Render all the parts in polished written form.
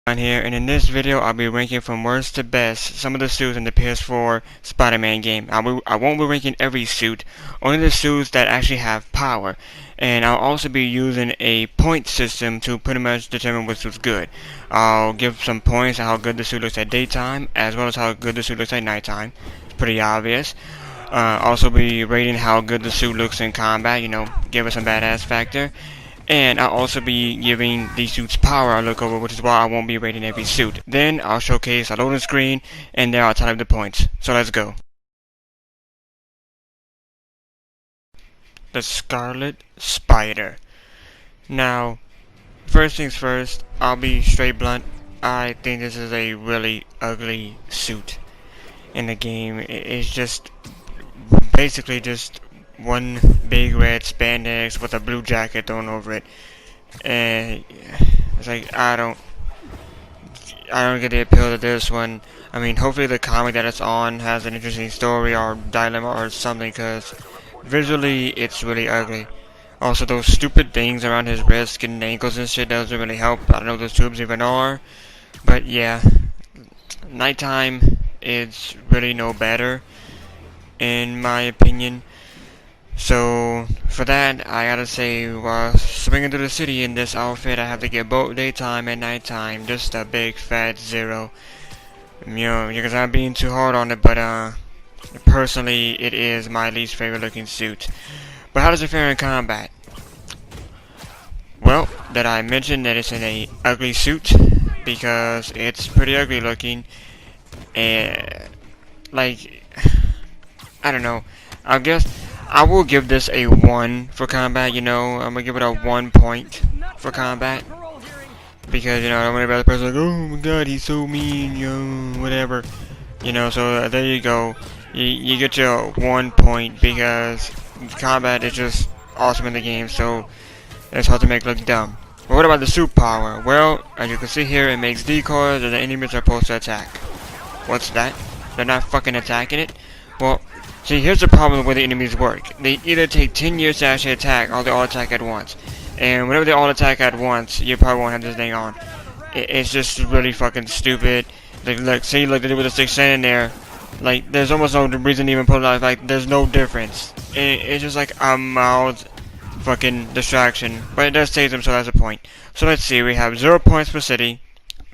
On here, and in this video I'll be ranking from worst to best some of the suits in the PS4 Spider-Man game. I won't be ranking every suit, only the suits that actually have power, and I'll also be using a point system to pretty much determine which suit's good. I'll give some points on how good the suit looks at daytime, as well as how good the suit looks at nighttime. It's pretty obvious. Also be rating how good the suit looks in combat, give it some badass factor. And I'll also be giving these suits power a look over, which is why I won't be rating every suit. Then I'll showcase a loading screen, and there I'll tally up the points. So let's go. The Scarlet Spider. Now, first things first, I'll be straight blunt. I think this is a really ugly suit in the game. It's just basically just one big red spandex with a blue jacket thrown over it, and it's like I don't get the appeal of this one. I mean, hopefully the comic that it's on has an interesting story or dilemma or something, because visually it's really ugly. Also, those stupid things around his wrists and ankles and shit doesn't really help. I don't know what those tubes even are, but yeah, nighttime is really no better in my opinion. So, for that, I gotta say, while swinging through the city in this outfit, I have to get both daytime and nighttime. Just a big fat 0. Because I'm being too hard on it, but, personally, it is my least favorite looking suit. But how does it fare in combat? Well, that I mentioned that it's in a ugly suit, because it's pretty ugly looking, and, like, I don't know, I guess I will give this a 1 for combat, I'm gonna give it a 1 point for combat. Because, I don't want to be the person like, oh my god, he's so mean, whatever. So there you go. You get your 1 point because combat is just awesome in the game, so it's hard to make look dumb. But what about the suit power? Well, as you can see here, it makes decoys that the enemies are supposed to attack. What's that? They're not fucking attacking it? Well, see, here's the problem with the way the enemies work. They either take 10 years to actually attack, or they all attack at once. And whenever they all attack at once, you probably won't have this thing on. It's just really fucking stupid. Look, see, look, they did with the stick standing there. Like, there's almost no reason to even put it on. Like, there's no difference. It's just like a mild fucking distraction. But it does save them, so that's a point. So let's see, we have 0 points for city.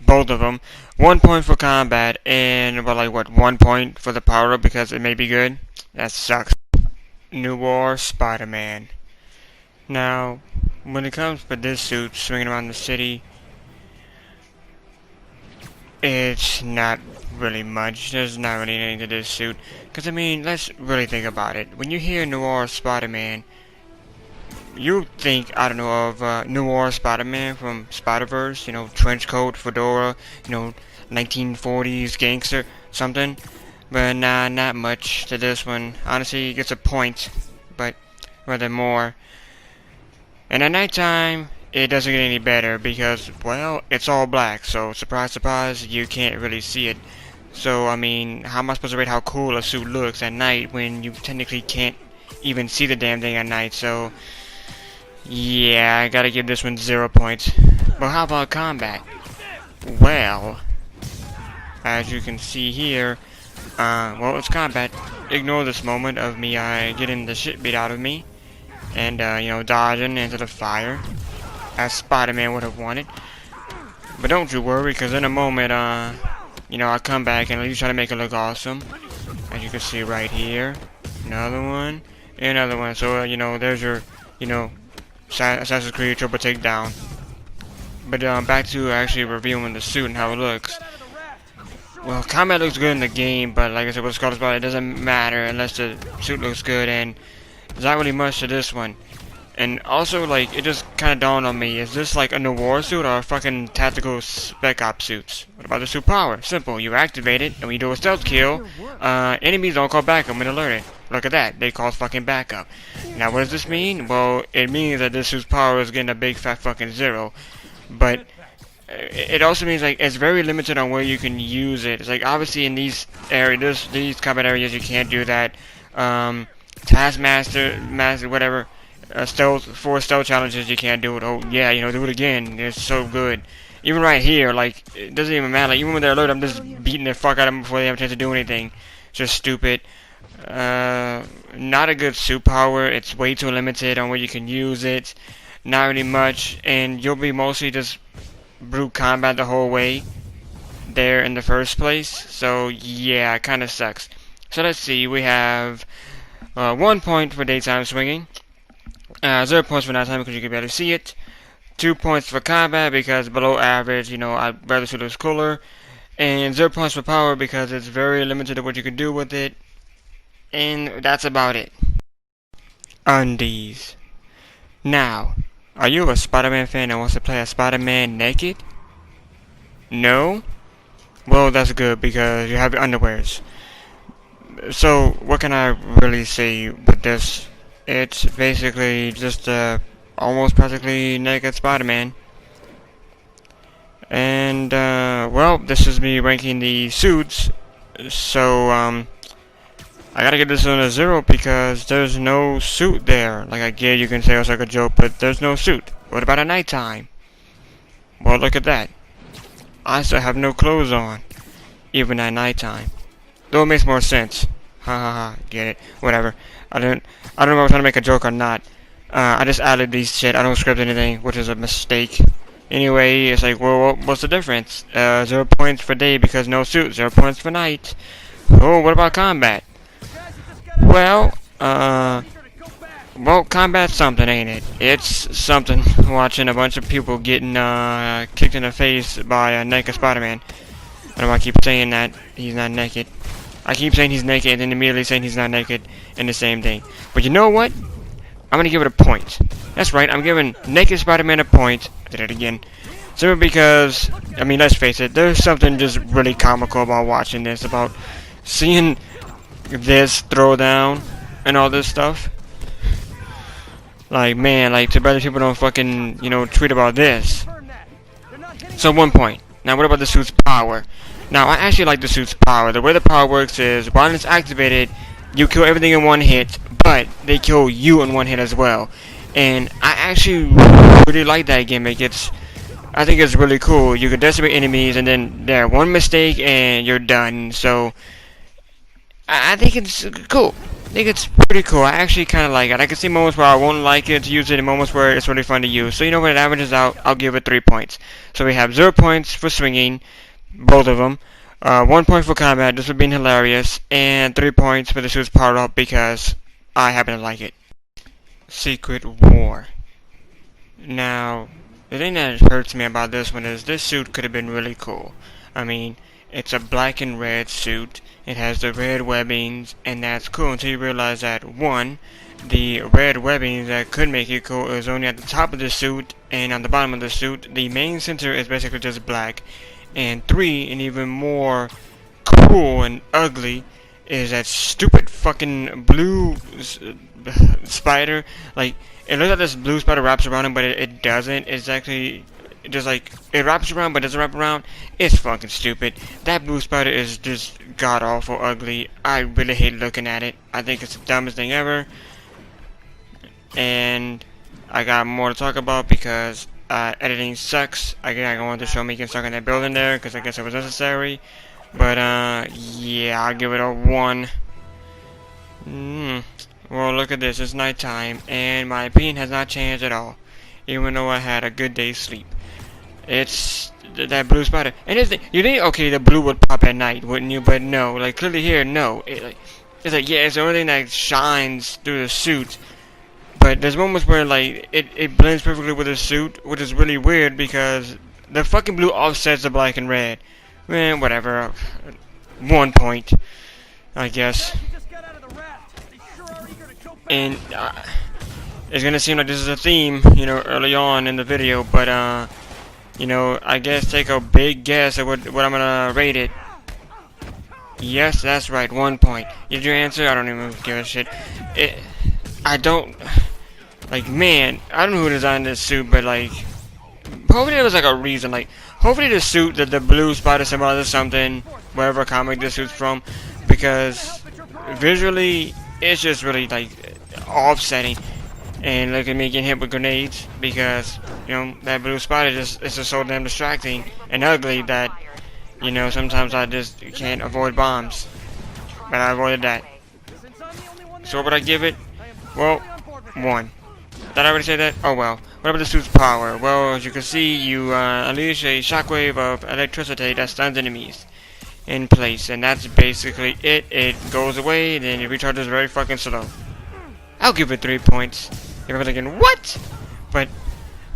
Both of them. 1 point for combat, and about like what, 1 point for the power up because it may be good. That sucks. Noir Spider-Man. Now, when it comes to this suit swinging around the city, it's not really much. There's not really anything to this suit. Because, I mean, let's really think about it. When you hear Noir Spider-Man, you think, I don't know, of Noir Spider-Man from Spider-Verse, trench coat, fedora, 1940s gangster, something. But nah, not much to this one. Honestly, he gets a point, but rather more. And at nighttime, it doesn't get any better because, well, it's all black, so surprise, surprise, you can't really see it. So, I mean, how am I supposed to rate how cool a suit looks at night when you technically can't even see the damn thing at night? So, yeah, I gotta give this one 0 points. But how about combat? Well, as you can see here, well, it's combat. Ignore this moment of me getting the shit beat out of me and dodging into the fire as Spider-Man would have wanted. But don't you worry, because in a moment I come back and at least try to make it look awesome. As you can see right here, another one, another one. So there's your Assassin's Creed triple takedown. But back to actually reviewing the suit and how it looks. Well, combat looks good in the game, but like I said, with Scarlet Spider, it doesn't matter unless the suit looks good, and there's not really much to this one. And also, like, it just kind of dawned on me, is this like a noir suit or a fucking tactical spec op suits? What about the suit power? Simple, you activate it, and when you do a stealth kill, enemies don't call backup when alerted. Look at that, they call fucking backup. Now, what does this mean? Well, it means that this suit's power is getting a big fat fucking 0. But it also means like it's very limited on where you can use it. It's like obviously in these areas, these combat areas, you can't do that. Taskmaster, whatever. Stealth, 4 stealth challenges, you can't do it. Oh yeah, do it again. It's so good. Even right here, like, it doesn't even matter. Like, even when they're alert, I'm just beating the fuck out of them before they have a chance to do anything. Just stupid. Not a good suit power. It's way too limited on where you can use it. Not really much, and you'll be mostly just brute combat the whole way there in the first place. So yeah, it kind of sucks. So let's see. We have 1 point for daytime swinging, 0 points for nighttime because you can barely see it. 2 points for combat because below average. You know, I'd rather shoot it was cooler. And 0 points for power because it's very limited to what you can do with it. And that's about it. Undies. Now, are you a Spider-Man fan that wants to play a Spider-Man naked? No? Well, that's good because you have your underwears. So, what can I really say with this? It's basically just almost practically naked Spider-Man. And, well, this is me ranking the suits. So, I gotta give this one a 0 because there's no suit there. Like, I get you can say it's like a joke, but there's no suit. What about at nighttime? Well, look at that. I still have no clothes on, even at nighttime. Though it makes more sense. Ha ha ha. Get it? Whatever. I don't know if I was trying to make a joke or not. I just added these shit. I don't script anything, which is a mistake. Anyway, it's like, well, what's the difference? 0 points for day because no suit. 0 points for night. Oh, what about combat? Well, combat's something, ain't it? It's something watching a bunch of people getting kicked in the face by a naked Spider-Man. I don't know why I keep saying that he's not naked. I keep saying he's naked and then immediately saying he's not naked and the same thing. But you know what? I'm gonna give it a point. That's right, I'm giving naked Spider-Man a point. I did it again. Simply because, I mean, let's face it, there's something just really comical about watching this, about seeing this throwdown and all this stuff. Like, man, like, too bad people don't fucking, you know, tweet about this. So 1 point. Now what about the suit's power? Now I actually like the suit's power. The way the power works is while it's activated, you kill everything in one hit, but they kill you in one hit as well. And I actually really like that gimmick. I think it's really cool. You can decimate enemies and then there, one mistake and you're done. So I think it's cool. I think it's pretty cool. I actually kind of like it. I can see moments where I won't like it to use it and moments where it's really fun to use. So you know when it averages out, I'll give it 3 points. So we have 0 points for swinging, both of them. 1 point for combat, just for being hilarious. And 3 points for the suit's power up because I happen to like it. Secret War. Now, the thing that hurts me about this one is this suit could have been really cool. I mean, it's a black and red suit. It has the red webbings, and that's cool until you realize that 1, the red webbings that could make it cool is only at the top of the suit and on the bottom of the suit. The main center is basically just black. And 3, and even more cool and ugly, is that stupid fucking blue spider. Like, it looks like this blue spider wraps around him, but it doesn't. It's actually just like, it wraps around but doesn't wrap around. It's fucking stupid. That blue spider is just god awful ugly. I really hate looking at it. I think it's the dumbest thing ever. And I got more to talk about because editing sucks. I wanted to show me getting stuck in that building there because I guess it was necessary. But yeah, I'll give it a 1. Well, look at this. It's nighttime and my opinion has not changed at all, even though I had a good day's sleep. It's that blue spider. And you think, okay, the blue would pop at night, wouldn't you? But no, like clearly here, no. It's like, yeah, it's the only thing that shines through the suit. But there's moments where like it blends perfectly with the suit, which is really weird because the fucking blue offsets the black and red. Man, whatever. 1 point, I guess. And it's gonna seem like this is a theme, you know, early on in the video, but you know, I guess take a big guess at what I'm gonna rate it. Yes, that's right, 1 point. Did you answer? I don't even give a shit. I don't, like, man, I don't know who designed this suit, but like, hopefully there was like a reason, like, hopefully the suit that the blue spider symbolizes something, whatever comic this suit's from, because visually it's just really like offsetting. And look at me getting hit with grenades because, you know, that blue spider is just so damn distracting and ugly that, you know, sometimes I just can't avoid bombs. But I avoided that. So what would I give it? Well, 1. Did I already say that? Oh well. What about the suit's power? Well, as you can see, you unleash a shockwave of electricity that stuns enemies in place. And that's basically it. It goes away, then it recharges very fucking slow. I'll give it 3 points. You're thinking, what? But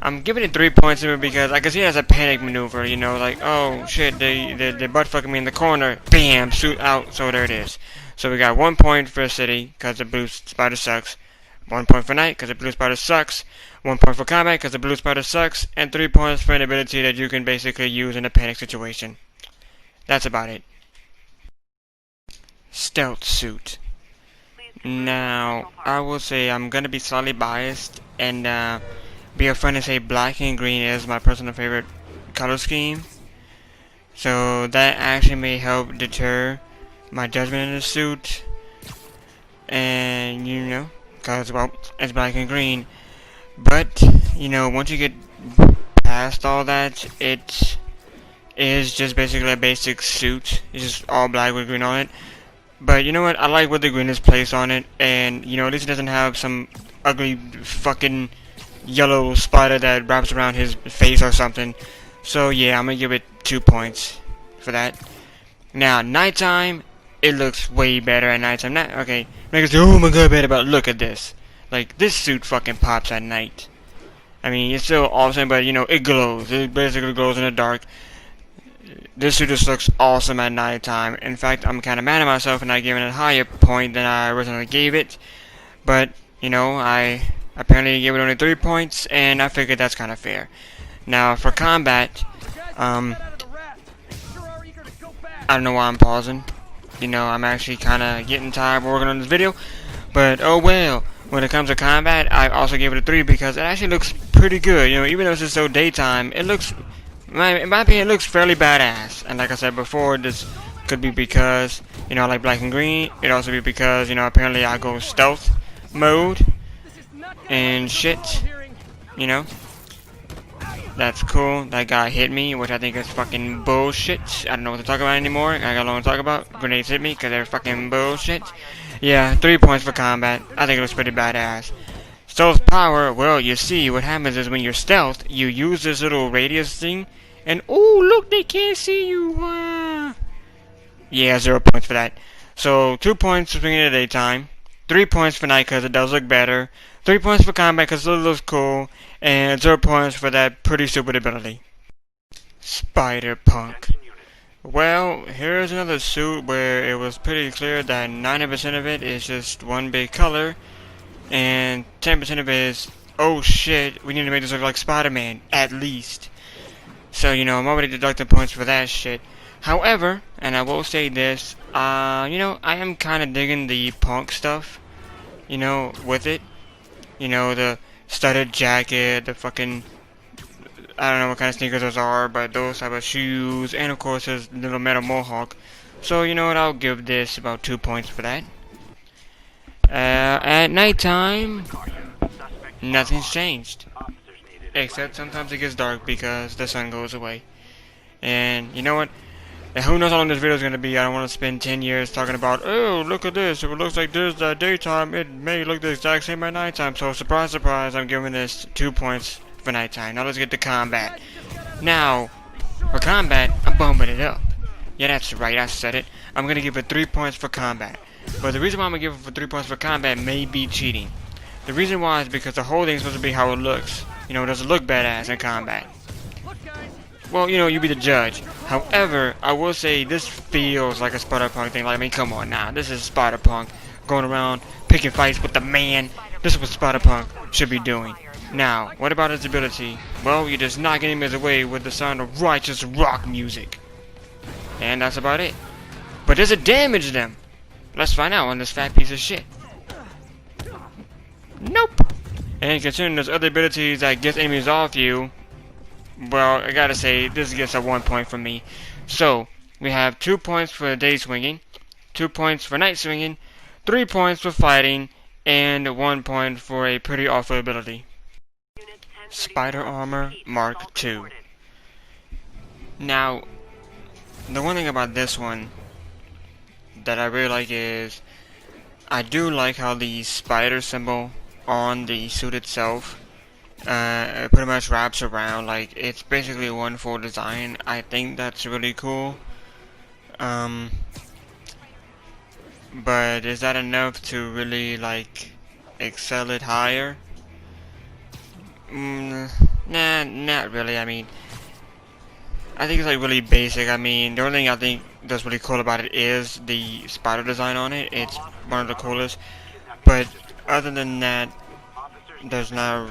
I'm giving it 3 points because I can see it as a panic maneuver, you know, like, oh shit, they butt fucking me in the corner, bam, shoot out, so there it is. So we got 1 point for city, because the blue spider sucks, 1 point for night, because the blue spider sucks, 1 point for combat, because the blue spider sucks, and 3 points for an ability that you can basically use in a panic situation. That's about it. Stealth suit. Now, I will say I'm gonna be slightly biased and be upfront and say black and green is my personal favorite color scheme. So that actually may help deter my judgment in the suit. And you know, cause well, it's black and green. But you know, once you get past all that, it is just basically a basic suit. It's just all black with green on it. But you know what? I like what the green is placed on it, and you know, at least it doesn't have some ugly fucking yellow spider that wraps around his face or something. So yeah, I'm gonna give it 2 points for that. Now, nighttime, it looks way better at nighttime. Okay, make us say, oh my god, better, but look at this. Like, this suit fucking pops at night. I mean, it's still awesome, but you know, it glows. It basically glows in the dark. This suit just looks awesome at nighttime. In fact, I'm kind of mad at myself for not giving it a higher point than I originally gave it. But, you know, I apparently gave it only 3 points, and I figured that's kind of fair. Now, for combat, I don't know why I'm pausing. You know, I'm actually kind of getting tired of working on this video. But, oh well. When it comes to combat, I also gave it a 3 because it actually looks pretty good. You know, even though it's just so daytime, it looks... in my opinion, it looks fairly badass. And like I said before, this could be because, you know, I like black and green. It also be because, you know, apparently I go stealth mode and shit. You know, that's cool. That guy hit me, which I think is fucking bullshit. I don't know what to talk about anymore. I got nothing to talk about. Grenades hit me because they're fucking bullshit. Yeah, 3 points for combat. I think it looks pretty badass. Stealth power, well, you see, what happens is when you're stealth, you use this little radius thing, and oh, look, they can't see you. Yeah, 0 points for that. So, 2 points for swinging in the daytime, 3 points for night because it does look better, 3 points for combat because it looks cool, and 0 points for that pretty stupid ability. Spider Punk. Well, here's another suit where it was pretty clear that 90% of it is just one big color, and 10% of it is, oh shit, we need to make this look like Spider-Man, at least. So, you know, I'm already deducting points for that shit. However, and I will say this, you know, I am kind of digging the punk stuff, you know, with it. You know, the studded jacket, the fucking, I don't know what kind of sneakers those are, but those type of shoes, and of course his little metal mohawk. So, you know what, I'll give this about 2 points for that. At nighttime, nothing's changed. Except sometimes it gets dark because the sun goes away. And you know what? Who knows how long this video is going to be. I don't want to spend 10 years talking about, oh, look at this. If it looks like this at daytime, it may look the exact same at nighttime. So, surprise, surprise, I'm giving this 2 points for nighttime. Now let's get to combat. Now, for combat, I'm bumping it up. Yeah, that's right, I said it. I'm going to give it 3 points for combat. But the reason why I'm going to give it for 3 points for combat may be cheating. The reason why is because the whole thing is supposed to be how it looks. You know, does it look badass in combat? Well, you know, you be the judge. However, I will say this feels like a Spider-Punk thing. Like, I mean, come on now. This is Spider-Punk going around picking fights with the man. This is what Spider-Punk should be doing. Now, what about his ability? Well, you're just knocking him away with the sound of righteous rock music. And that's about it. But does it damage them? Let's find out on this fat piece of shit. Nope. And considering there's other abilities that get enemies off you, well, I gotta say, this gets a 1 point from me. So, we have 2 points for day swinging, 2 points for night swinging, 3 points for fighting, and 1 point for a pretty awful ability. Spider Armor Mark II. Now, the one thing about this one that I really like is I do like how the spider symbol on the suit itself it pretty much wraps around, like it's basically one full design. I think that's really cool. But is that enough to really like excel it higher? Nah, not really. I mean, I think it's like really basic. I mean, the only thing I think that's really cool about it is the spider design on it. It's one of the coolest. But other than that, there's not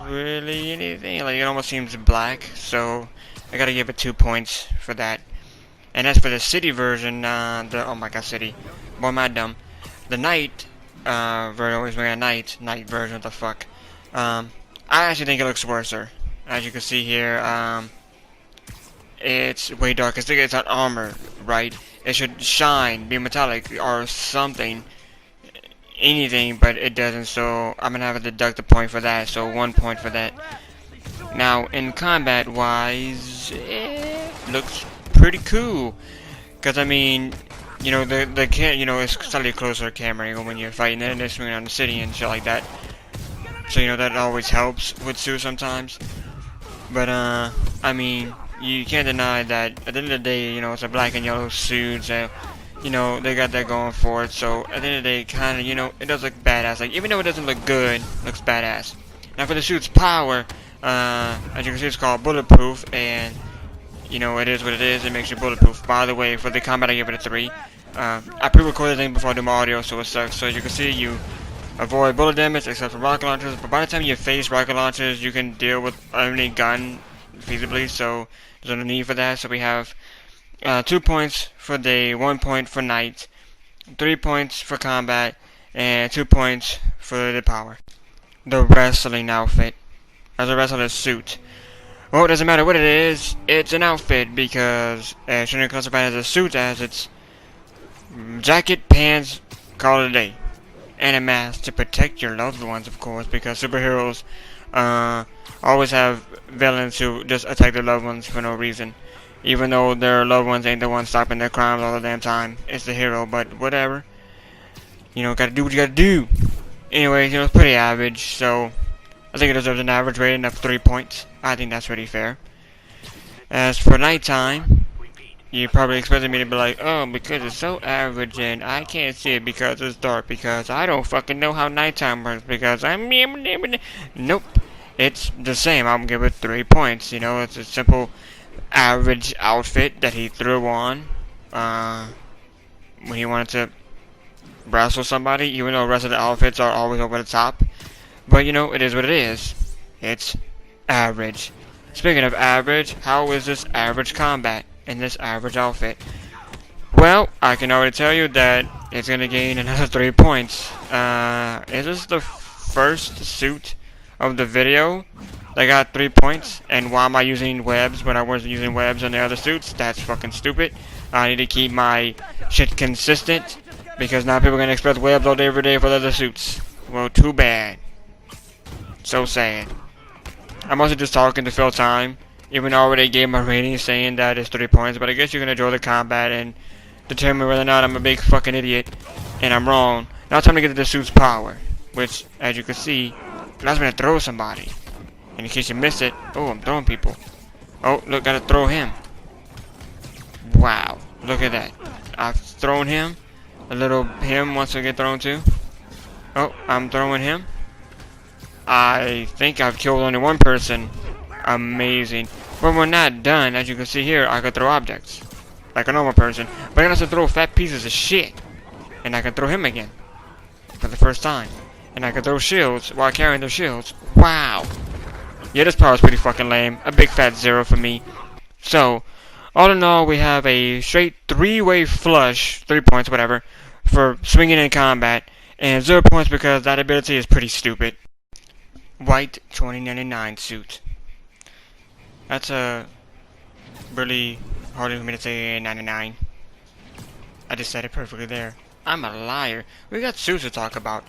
really anything. Like, it almost seems black, so I gotta give it 2 points for that. And as for the city version, oh my god, city. Boy, am I dumb. The night version, always bring a night version, what the fuck. I actually think it looks worser. As you can see here, it's way darker. It's not armor, right? It should shine, be metallic, or something. Anything, but it doesn't, so I'm gonna have to deduct a point for that, so 1 point for that. Now, in combat wise, it looks pretty cool. Cause I mean, you know, it's slightly closer camera angle when you're fighting and they're swinging on the city and shit like that. So, you know, that always helps with suits sometimes. But, I mean, you can't deny that at the end of the day, you know, it's a black and yellow suit, so, you know, they got that going for it. So, at the end of the day, kind of, you know, it does look badass. Like, even though it doesn't look good, it looks badass. Now, for the suit's power, as you can see, it's called bulletproof, and, you know, it is what it is. It makes you bulletproof. By the way, for the combat, I give it a 3. I pre-recorded thing before I do my audio, so it sucks. So, as you can see, you avoid bullet damage except for rocket launchers, but by the time you face rocket launchers, you can deal with any gun feasibly, so there's no need for that. So we have 2 points for day, 1 point for night, 3 points for combat, and 2 points for the power. The wrestling outfit, as a wrestler's suit. Well, it doesn't matter what it is, it's an outfit, because it shouldn't classify as a suit, as it's jacket, pants, call it a day. And a mask to protect your loved ones, of course, because superheroes always have villains who just attack their loved ones for no reason. Even though their loved ones ain't the ones stopping their crimes all the damn time. It's the hero, but whatever. You know, gotta do what you gotta do. Anyway, you know, it's pretty average, so I think it deserves an average rating of 3 points. I think that's pretty fair. As for nighttime, you probably expected me to be like, oh, because it's so average and I can't see it because it's dark, because I don't fucking know how nighttime works, because I'm... Nope. It's the same. I'm gonna give it 3 points. You know, it's a simple average outfit that he threw on when he wanted to wrestle somebody, even though the rest of the outfits are always over the top. But, you know, it is what it is. It's average. Speaking of average, how is this average combat in this average outfit? Well, I can already tell you that it's gonna gain another 3 points. Is this the first suit of the video that got 3 points? And why am I using webs when I wasn't using webs on the other suits? That's fucking stupid. I need to keep my shit consistent, because now people are gonna expect webs all day every day for the other suits. Well, too bad. So sad. I'm also just talking to fill time, even though I already gave my rating saying that it's 3 points, but I guess you can enjoy the combat and determine whether or not I'm a big fucking idiot and I'm wrong. Now it's time to get to the suit's power, which, as you can see, allows me to throw somebody. And in case you missed it, oh, I'm throwing people. Oh, look, gotta throw him. Wow, look at that. I've thrown him. A little him wants to get thrown too. Oh, I'm throwing him. I think I've killed only one person. Amazing. But we're not done. As you can see here, I could throw objects like a normal person, but I can also throw fat pieces of shit. And I can throw him again for the first time. And I can throw shields while carrying their shields. Wow. Yeah, this power is pretty fucking lame. A big fat 0 for me. So, all in all, we have a straight 3-way flush, 3 points, whatever, for swinging in combat, and 0 points because that ability is pretty stupid. White 2099 suit. That's a really hard for me to say 99. I just said it perfectly there. I'm a liar. We got suits to talk about.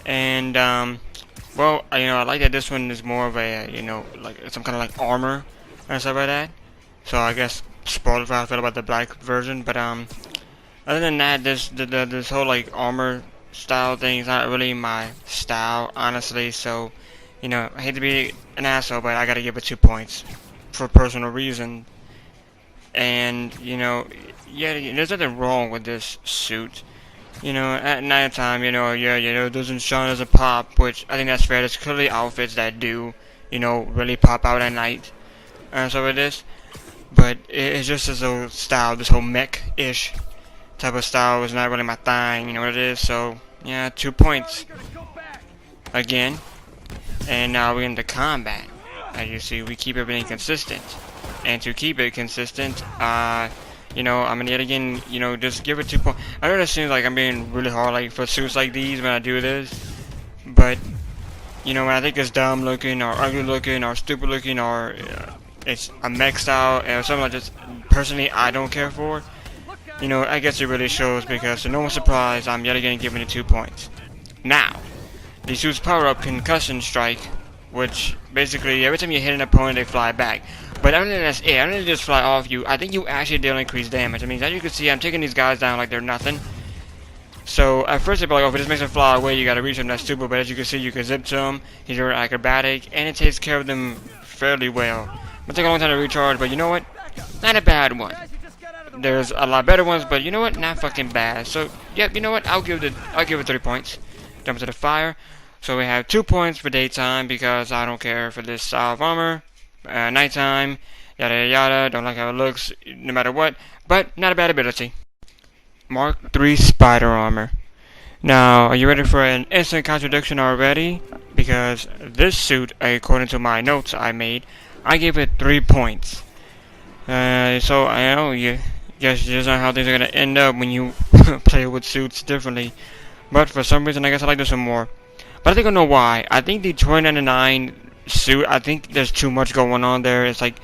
And well, I like that this one is more of a, like some kind of like armor and stuff like that. So I guess spoiled for how I feel about the black version, but other than that, this whole like armor style thing is not really my style, honestly. So, I hate to be an asshole, but I gotta give it 2 points for personal reason. And yeah, there's nothing wrong with this suit. At nighttime, yeah, it doesn't shine as a pop, which I think that's fair. There's clearly outfits that do, really pop out at night, and so it is. But it's just this whole style, this whole mech-ish type of style is not really my thing, you know what it is. So yeah, 2 points again. And now we're into combat. As you see, we keep everything consistent, and to keep it consistent, I'm gonna yet again, just give it 2 points. I know it seems like I'm being really hard, like for suits like these when I do this, but when I think it's dumb looking or ugly looking or stupid looking or it's a mech style or something like this, personally I don't care for. I guess it really shows because to no one's surprise, I'm yet again giving it 2 points. Now, the suit's power-up Concussion Strike, which basically every time you hit an opponent, they fly back. But I don't think that's it. I don't think they just fly off you. I think you actually deal increased damage. I mean, as you can see, I'm taking these guys down like they're nothing. So at first, they'd be like, oh, if it just makes them fly away, you gotta reach them. That's stupid. But as you can see, you can zip to them. He's very acrobatic, and it takes care of them fairly well. It'll take a long time to recharge, but you know what? Not a bad one. There's a lot better ones, but you know what? Not fucking bad. So, yep, you know what? I'll give it 3 points. Jump into the fire. So we have 2 points for daytime because I don't care for this style of armor. Nighttime, yada yada yada. Don't like how it looks, no matter what. But not a bad ability. Mark III Spider Armor. Now, are you ready for an instant contradiction already? Because this suit, according to my notes I made, I gave it 3 points. So I know you guess just not how things are gonna end up when you play with suits differently. But for some reason, I guess I like this one more. But I think I know why. I think the 2099 suit, I think there's too much going on there. It's like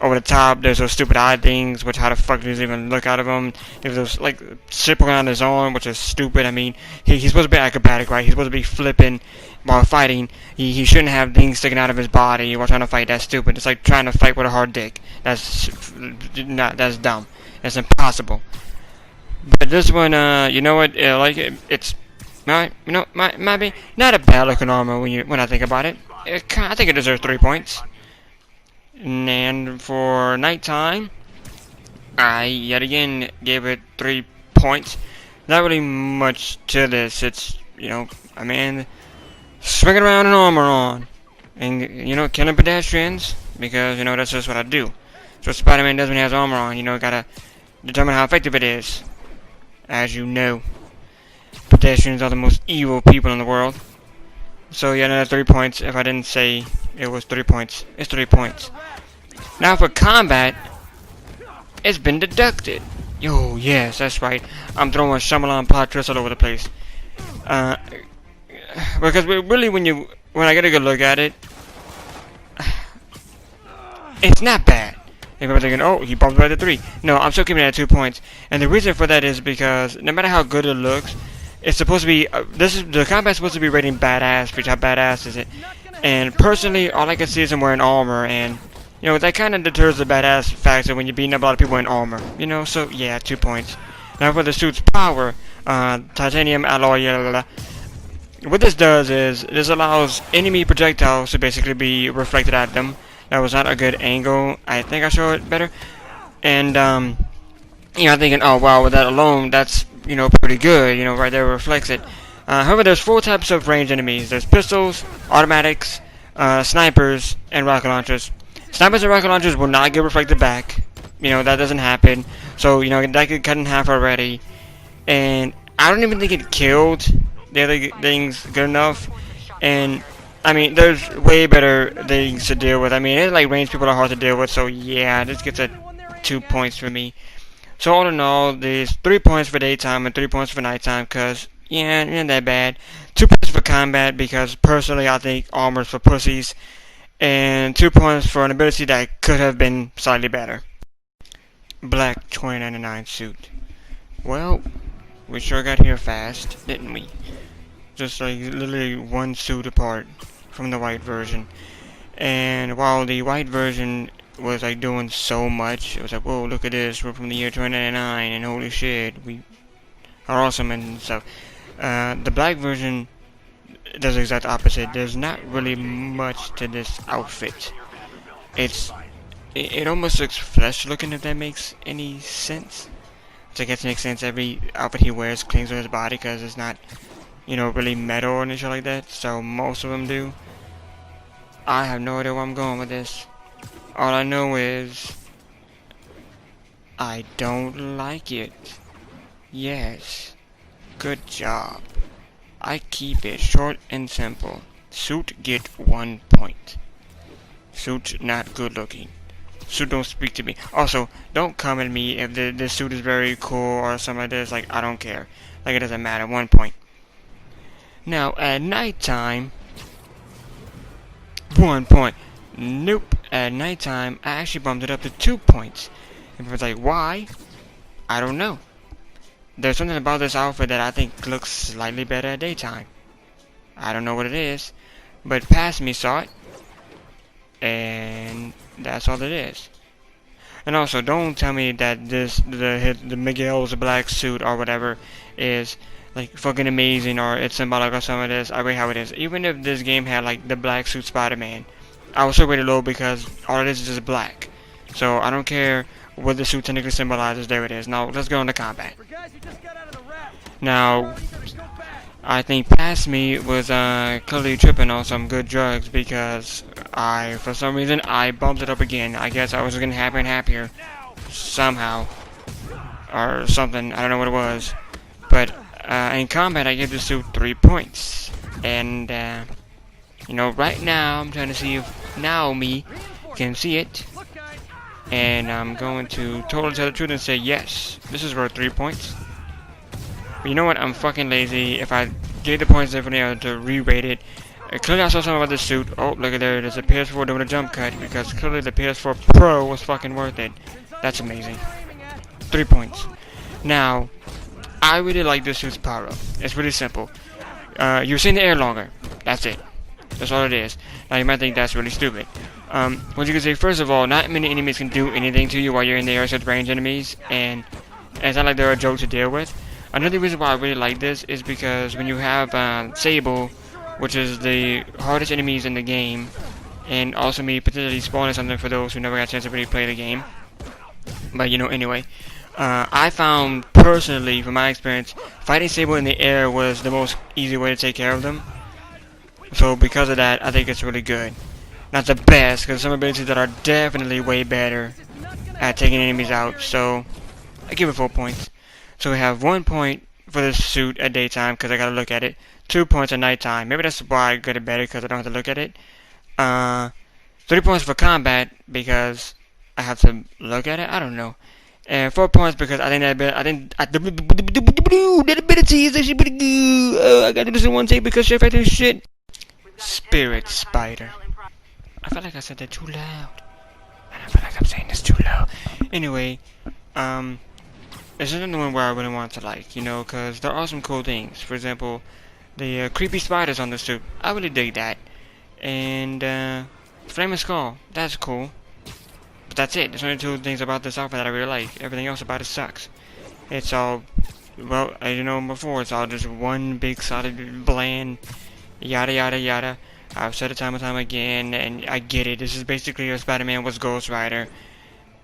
over the top. There's those stupid eye things, which how the fuck does he even look out of them? There's those like zipping on his arm, which is stupid. I mean, he's supposed to be acrobatic, right? He's supposed to be flipping while fighting. He shouldn't have things sticking out of his body while trying to fight. That's stupid. It's like trying to fight with a hard dick. That's dumb. That's impossible. But this one, you know what? It's might be not a bad looking armor when I think about it. I think it deserves 3 points. And for nighttime, I yet again gave it 3 points. Not really much to this. It's a man swinging around an armor on, and killing pedestrians because that's just what I do. So Spider-Man does when he has armor on. Gotta determine how effective it is, as you know. Pedestrians are the most evil people in the world. So yeah, that's 3 points. If I didn't say it was 3 points, it's 3 points. Now for combat, it's been deducted. Yo, yes, that's right. I'm throwing Shyamalan plot twists all over the place. Because really, when I get a good look at it, it's not bad. If I'm thinking, oh, he bumped right to 3. No, I'm still keeping it at 2 points. And the reason for that is because no matter how good it looks, it's supposed to be, the combat's supposed to be rating badass, which how badass is it? And personally, all I can see is him wearing armor, and, that kind of deters the badass factor when you're beating up a lot of people in armor, so yeah, 2 points. Now for the suit's power, titanium alloy, what this does is, this allows enemy projectiles to basically be reflected at them. That was not a good angle. I think I showed it better. And, I'm thinking, oh, wow, with that alone, that's, pretty good. Right there reflects it. However, there's 4 types of ranged enemies. There's pistols, automatics, snipers, and rocket launchers. Snipers and rocket launchers will not get reflected back. That doesn't happen. So, that could cut in half already. And I don't even think it killed the other things good enough. And I mean, there's way better things to deal with. I mean, it's like ranged people are hard to deal with, so yeah, this gets a 2 points for me. So all in all, there's 3 points for daytime and 3 points for nighttime, because, yeah, not that bad. 2 points for combat, because personally I think armor's for pussies. And 2 points for an ability that could have been slightly better. Black 2099 suit. Well, we sure got here fast, didn't we? just like literally one suit apart from the white version. And while the white version was like doing so much, it was like, whoa, look at this, we're from the year 2099, and holy shit, we are awesome and stuff. The black version does the exact opposite. There's not really much to this outfit. It almost looks flesh looking, if that makes any sense. Which I guess makes sense. Every outfit he wears clings to his body because it's not, really metal or anything like that. So most of them do. I have no idea where I'm going with this. All I know is I don't like it. Yes. Good job. I keep it short and simple. Suit get 1 point. Suit not good looking. Suit don't speak to me. Also, don't comment me if the suit is very cool or something like this. Like, I don't care. Like, it doesn't matter. 1 point. Now, at nighttime, 1 point. Nope. At nighttime, I actually bumped it up to 2 points. And it's like, why? I don't know. There's something about this outfit that I think looks slightly better at daytime. I don't know what it is, but past me saw it, and that's all it is. And also, don't tell me that the Miguel's black suit or whatever is like fucking amazing or it's symbolic or something of this. I rate how it is. Even if this game had like the black suit Spider-Man, I would still rate it low because all it is just black. So I don't care what the suit technically symbolizes. There it is. Now let's go into combat. Now, I think past me was clearly tripping on some good drugs because for some reason, I bumped it up again. I guess I was getting happier and happier somehow or something. I don't know what it was, but in combat, I gave the suit 3 points. And right now I'm trying to see if Naomi can see it. And I'm going to totally tell the truth and say yes, this is worth 3 points. But you know what? I'm fucking lazy. If I gave the points differently, I would have to re-rate it. Clearly I saw something about the suit. Oh, look at there. There's a PS4 doing a jump cut because clearly the PS4 Pro was fucking worth it. That's amazing. 3 points. Now, I really like this suit's power. It's really simple. You're seeing the air longer. That's it. That's all it is. Now you might think that's really stupid. What you can say, first of all, not many enemies can do anything to you while you're in the air, such range enemies, and it's not like they're a joke to deal with. Another reason why I really like this is because when you have Sable, which is the hardest enemies in the game, and also me potentially spawning something for those who never got a chance to really play the game. But anyway, I found personally, from my experience, fighting Sable in the air was the most easy way to take care of them. So because of that, I think it's really good. Not the best, because some abilities that are definitely way better at taking enemies out. So I give it 4 points. So we have 1 point for this suit at daytime because I gotta look at it. 2 points at nighttime. Maybe that's why I get it better because I don't have to look at it. 3 points for combat because I have to look at it. I don't know. And 4 points because I think that ability is actually pretty good. Oh, I gotta do this in one take because Chef acting shit. Spirit Spider. I feel like I said that too loud. And I feel like I'm saying this too low. Anyway, it's another one where I really want to like, because there are some cool things. For example, the creepy spiders on the suit. I really dig that. And Flaming Skull. That's cool. But that's it. There's only 2 things about this outfit that I really like. Everything else about it sucks. It's all, well, as you know before, it's all just one big solid bland yada yada yada. I've said it time and time again, and I get it. This is basically a Spider-Man was Ghost Rider.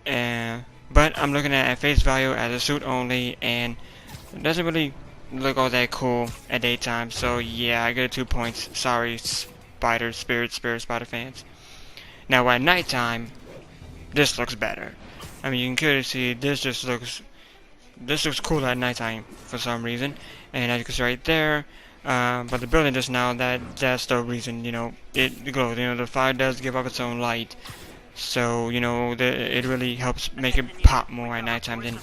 But I'm looking at face value as a suit only, and it doesn't really look all that cool at daytime. So yeah, I get 2 points. Sorry, Spirit Spider fans. Now at nighttime, this looks better. I mean, you can clearly see this looks cool at nighttime for some reason, and as you can see right there. But the building just now, that's the reason, it glows. The fire does give up its own light. So, it really helps make it pop more at nighttime than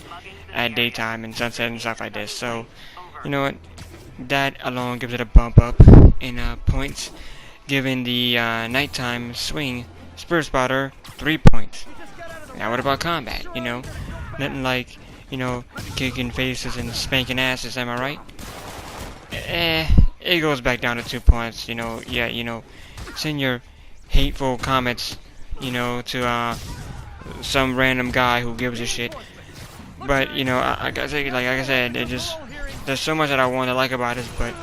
at daytime and sunset and stuff like this. So, you know what? That alone gives it a bump up in points, giving the nighttime swing Spirit Spotter 3 points. Now what about combat? Nothing like, kicking faces and spanking asses, am I right? it goes back down to 2 points. Yeah, send your hateful comments, to some random guy who gives a shit. But like I said, there's so much that I want to like about this, but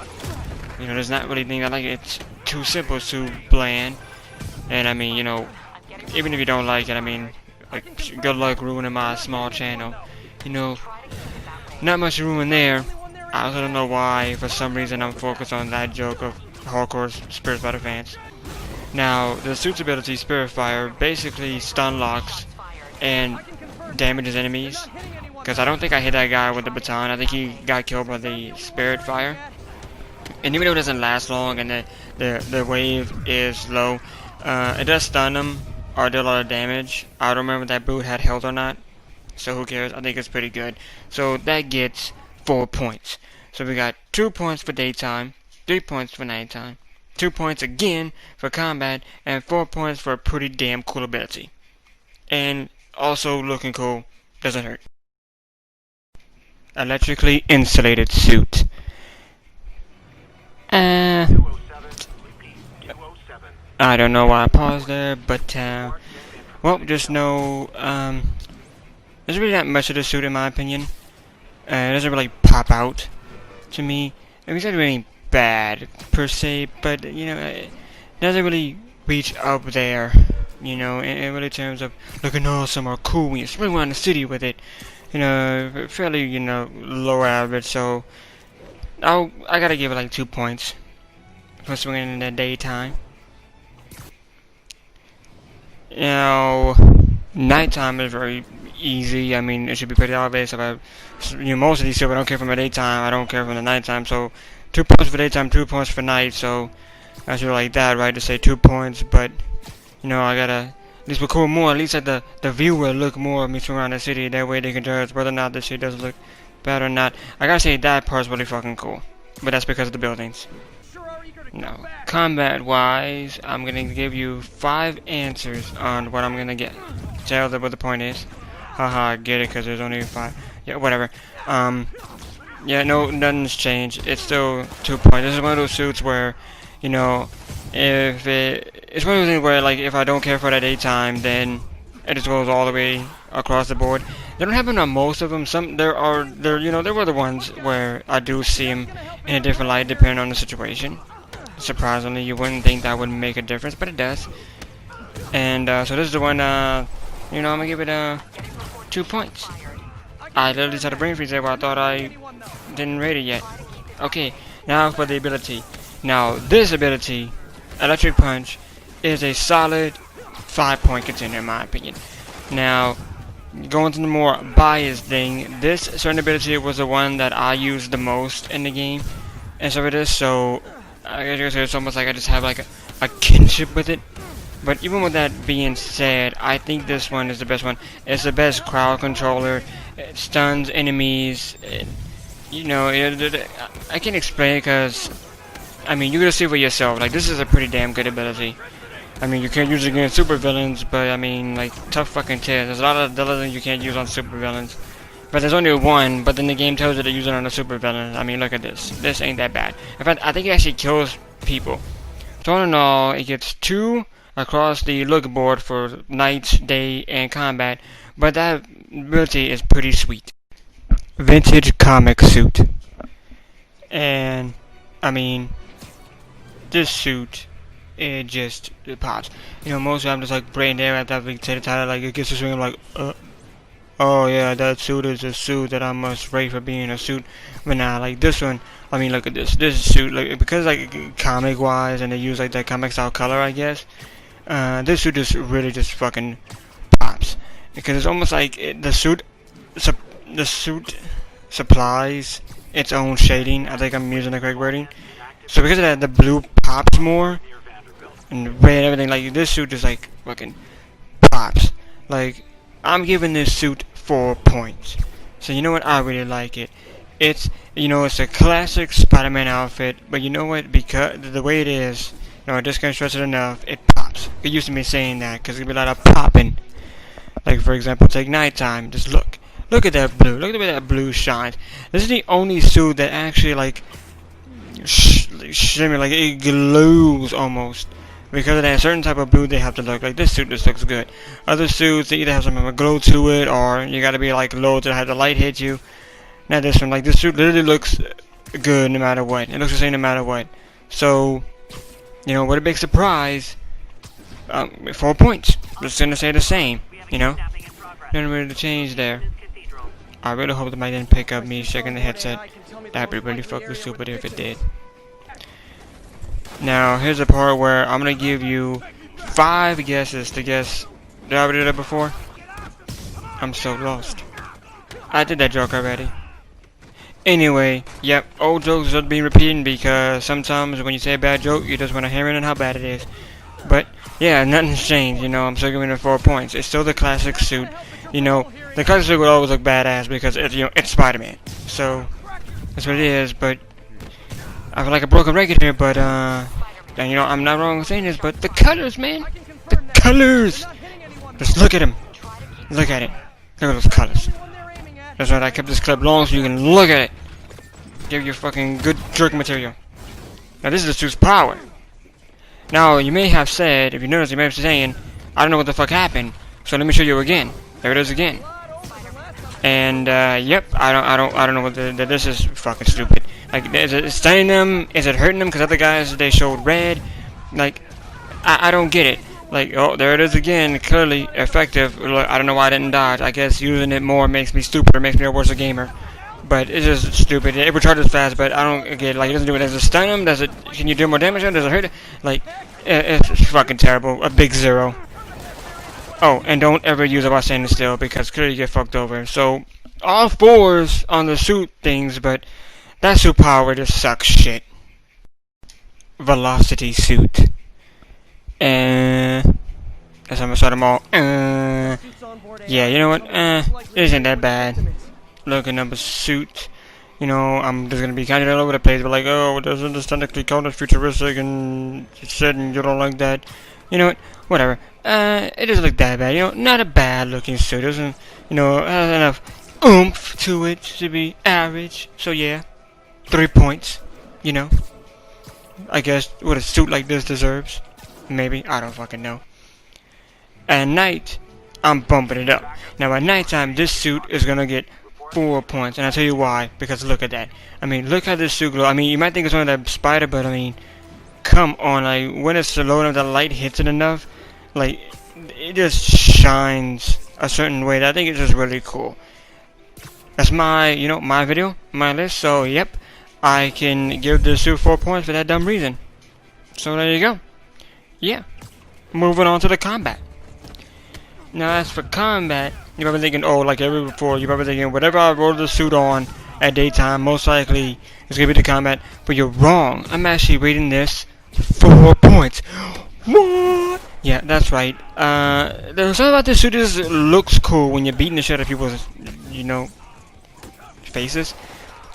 there's not really things I like. It's too simple, it's too bland, and I mean, even if you don't like it, I mean, like, good luck ruining my small channel. Not much ruin there. I also don't know why, for some reason, I'm focused on that joke of hardcore Spirit Spider fans. Now, the suit's ability, Spirit Fire, basically stun locks and damages enemies. Because I don't think I hit that guy with the baton. I think he got killed by the Spirit Fire. And even though it doesn't last long and the wave is low, it does stun him or do a lot of damage. I don't remember if that boot had health or not. So who cares? I think it's pretty good. So that gets 4 points. So we got 2 points for daytime, 3 points for nighttime, 2 points again for combat, and 4 points for a pretty damn cool ability. And also looking cool, doesn't hurt. Electrically insulated suit. I don't know why I paused there, but well, just know there's really not much of the suit in my opinion. It doesn't really pop out to me. I mean, it's not really bad per se, but it doesn't really reach up there. In really terms of looking awesome or cool when you swing around the city with it. Fairly low average. So I gotta give it like 2 points for swinging in the daytime. Nighttime is very easy. I mean, it should be pretty obvious. Most of these stuff I don't care from the daytime. I don't care from the nighttime. So 2 points for daytime, 2 points for night. So I should like that, right? To say 2 points, but I gotta at least record more. At least let the viewer look more of me around the city. That way they can judge whether or not the city does look bad or not. I gotta say that part's really fucking cool, but that's because of the buildings. No, combat-wise, I'm gonna give you 5 answers on what I'm gonna get. Tell them what the point is. Haha, I get it, because there's only 5. Yeah, whatever. Yeah, no, nothing's changed. It's still 2 points. This is one of those suits where, it's one of those things where, like, if I don't care for that daytime, then it just goes all the way across the board. They don't happen on most of them. There were the ones where I do see them in a different light depending on the situation. Surprisingly, you wouldn't think that would make a difference, but it does. And so this is the one. I'm gonna give it 2 points. I literally just had a brain freeze there, but I thought I didn't rate it yet. Okay, now for the ability. Now this ability, Electric Punch, is a solid 5-point contender in my opinion. Now, going to the more biased thing, this certain ability was the one that I used the most in the game, and so it is. So I guess it's almost like I just have like a kinship with it. But even with that being said, I think this one is the best one. It's the best crowd controller. It stuns enemies. I can't explain it because, I mean, you gotta see for yourself. Like, this is a pretty damn good ability. I mean, you can't use it against super villains, but I mean, like, tough fucking tits. There's a lot of villains you can't use on super villains. But there's only one, but then the game tells you to use it on a super villain. I mean, look at this. This ain't that bad. In fact, I think it actually kills people. So all in all, it gets 2 across the look board for night, day, and combat. But that ability is pretty sweet. Vintage comic suit. And, I mean, this suit, it pops. Mostly I'm just like brain there after I say the title, like, it gets to swing, I'm like, oh yeah, that suit is a suit that I must rate for being a suit. But nah, like this one, I mean, look at this. This suit, like, because like comic wise, and they use like that comic style color, I guess. This suit just really just fucking pops because it's almost like the suit supplies its own shading. I think I'm using the correct wording. So because of that, the blue pops more and red and everything. Like this suit just like fucking pops. Like, I'm giving this suit 4 points. So you know what? I really like it. It's a classic Spider-Man outfit, but you know what? Because the way it is, I just can't stress it enough. It pops. Get used to me saying that, because there'll be a lot of popping. Like for example, take nighttime. Just look at that blue. Look at the way that blue shines. This is the only suit that actually like like, shimmy, like it glows almost. Because of that certain type of blue they have to look. Like this suit just looks good. Other suits they either have some of a glow to it, or you gotta be like low to have the light hit you. Not this one. Like this suit literally looks good no matter what. It looks the same no matter what. So, you know, what a big surprise. 4 points. Just gonna say the same. You know, nothing really to change there. I really hope the mic didn't pick up me checking the headset. That'd be really fucking stupid if it did. Now, here's the part where I'm gonna give you 5 guesses to guess. Did I already do that before? I'm so lost. I did that joke already. Anyway, yep, old jokes are being repeated because sometimes when you say a bad joke, you just want to hammer in on how bad it is. But, yeah, nothing's changed, you know, I'm still giving it 4 points. It's still the classic suit. You know, the classic suit will always look badass because, it's, you know, it's Spider-Man. So, that's what it is, but I feel like a broken record here, but, and you know, I'm not wrong in saying this, but the colors, man! The colors! Just look at them. Look at it. Look at those colors. That's right, I kept this clip long so you can look at it. Give you fucking good jerk material. Now this is the suit's power. Now you may have said, if you notice, you may have been saying, I don't know what the fuck happened. So let me show you again. There it is again. And yep, I don't know what this is fucking stupid. Like, is it stunning them? Is it hurting them? Because other guys they showed red. Like, I don't get it. Like, oh, there it is again. Clearly effective. I don't know why I didn't dodge. I guess using it more makes me stupider, makes me a worse gamer. But it's just stupid. It recharges fast, but I don't get it. Like, it doesn't do it. Does it stun him? Does it? Can you do more damage? Does it hurt? Like, it's fucking terrible. A big 0. Oh, and don't ever use it while standing still because clearly you get fucked over. So, all 4s on the suit things, but that suit power just sucks shit. Velocity suit. As I'm gonna start them all. Yeah, you know what? It isn't that bad. Looking up a suit. You know, I'm just gonna be kind of all over the place, but like, oh, doesn't this technically count as futuristic and shit, and you don't like that? You know what? Whatever. It doesn't look that bad. You know, not a bad looking suit. It doesn't, you know, has enough oomph to it to be average. So yeah, 3 points. You know, I guess what a suit like this deserves. Maybe, I don't fucking know. At night, I'm bumping it up. Now at nighttime, this suit is gonna get 4 points, and I'll tell you why. Because look at that. I mean, look how this suit glows. I mean, you might think it's only that spider, but I mean, come on. Like when it's low enough, the light hits it enough. Like it just shines a certain way. That I think it's just really cool. That's my, you know, my video, my list. So yep, I can give this suit 4 points for that dumb reason. So there you go. Yeah. Moving on to the combat. Now as for combat, you're probably thinking, oh, like ever before, you're probably thinking, whatever I roll the suit on at daytime, most likely it's gonna be the combat. But you're wrong. I'm actually rating this 4 points. What? Yeah, that's right. There's something about this suit that just looks cool when you're beating the shit out of people's, you know, faces.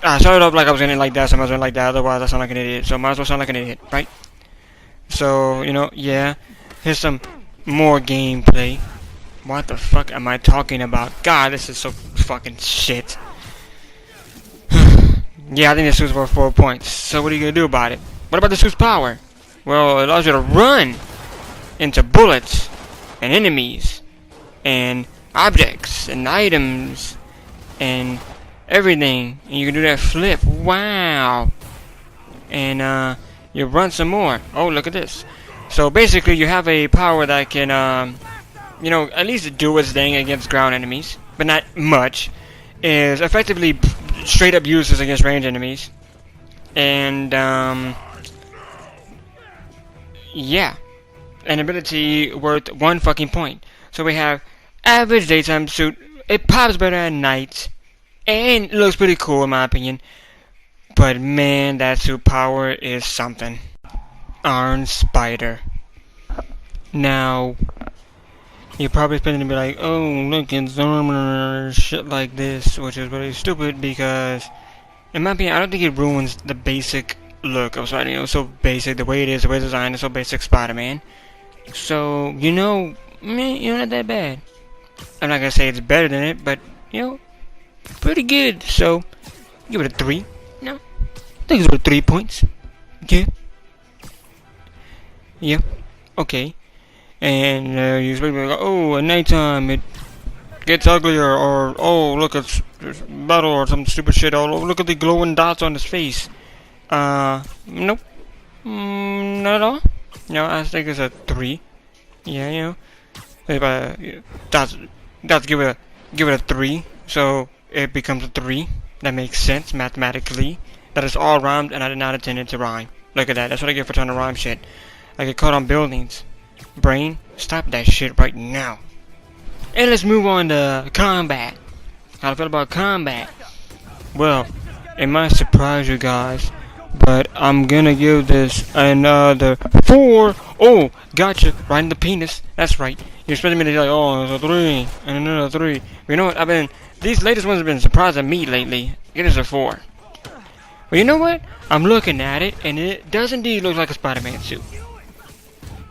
I started off like I was gonna like that, so I was gonna like that, otherwise I sound like an idiot. So I might as well sound like an idiot, right? So, you know, yeah. Here's some more gameplay. What the fuck am I talking about? God, this is so fucking shit. Yeah, I think this suit's worth 4 points. So what are you gonna do about it? What about the suit's power? Well, it allows you to run into bullets and enemies and objects and items and everything. And you can do that flip. Wow. And you run some more. Oh, look at this. So basically you have a power that can you know, at least do its thing against ground enemies, but not much. Is effectively straight up useless against range enemies. And yeah, an ability worth 1 fucking point. So we have average daytime suit. It pops better at night, and it looks pretty cool in my opinion. But man, that suit power is something. Iron Spider. Now, you're probably expecting to be like, oh, look, it's armor, shit like this, which is really stupid because, in my opinion, I don't think it ruins the basic look of Spider-Man. You know, so basic, the way it is, the way it's designed is so basic Spider-Man. So, you know, man, you're not that bad. I'm not gonna say it's better than it, but, you know, pretty good. So, give it a 3. No, I think it's worth 3 points. Yeah. Yeah. Okay. And you expect me to go, oh, at nighttime it gets uglier, or oh, look, it's metal or some stupid shit. Oh, look at the glowing dots on his face. Nope. Not at all. No, I think it's a 3. Yeah, you know. If that's give it a 3, so it becomes a 3. That makes sense mathematically. That is all rhymed, and I did not intend it to rhyme. Look at that. That's what I get for trying to rhyme shit. I get caught on buildings. Brain, stop that shit right now. And let's move on to combat. How do you feel about combat? Well, it might surprise you guys, but I'm gonna give this another 4. Oh, gotcha. Right in the penis. That's right. You're expecting me to be like, oh, it's a 3 and another 3. But you know what? These latest ones have been surprising me lately. It is a 4. But you know what? I'm looking at it, and it does indeed look like a Spider-Man suit.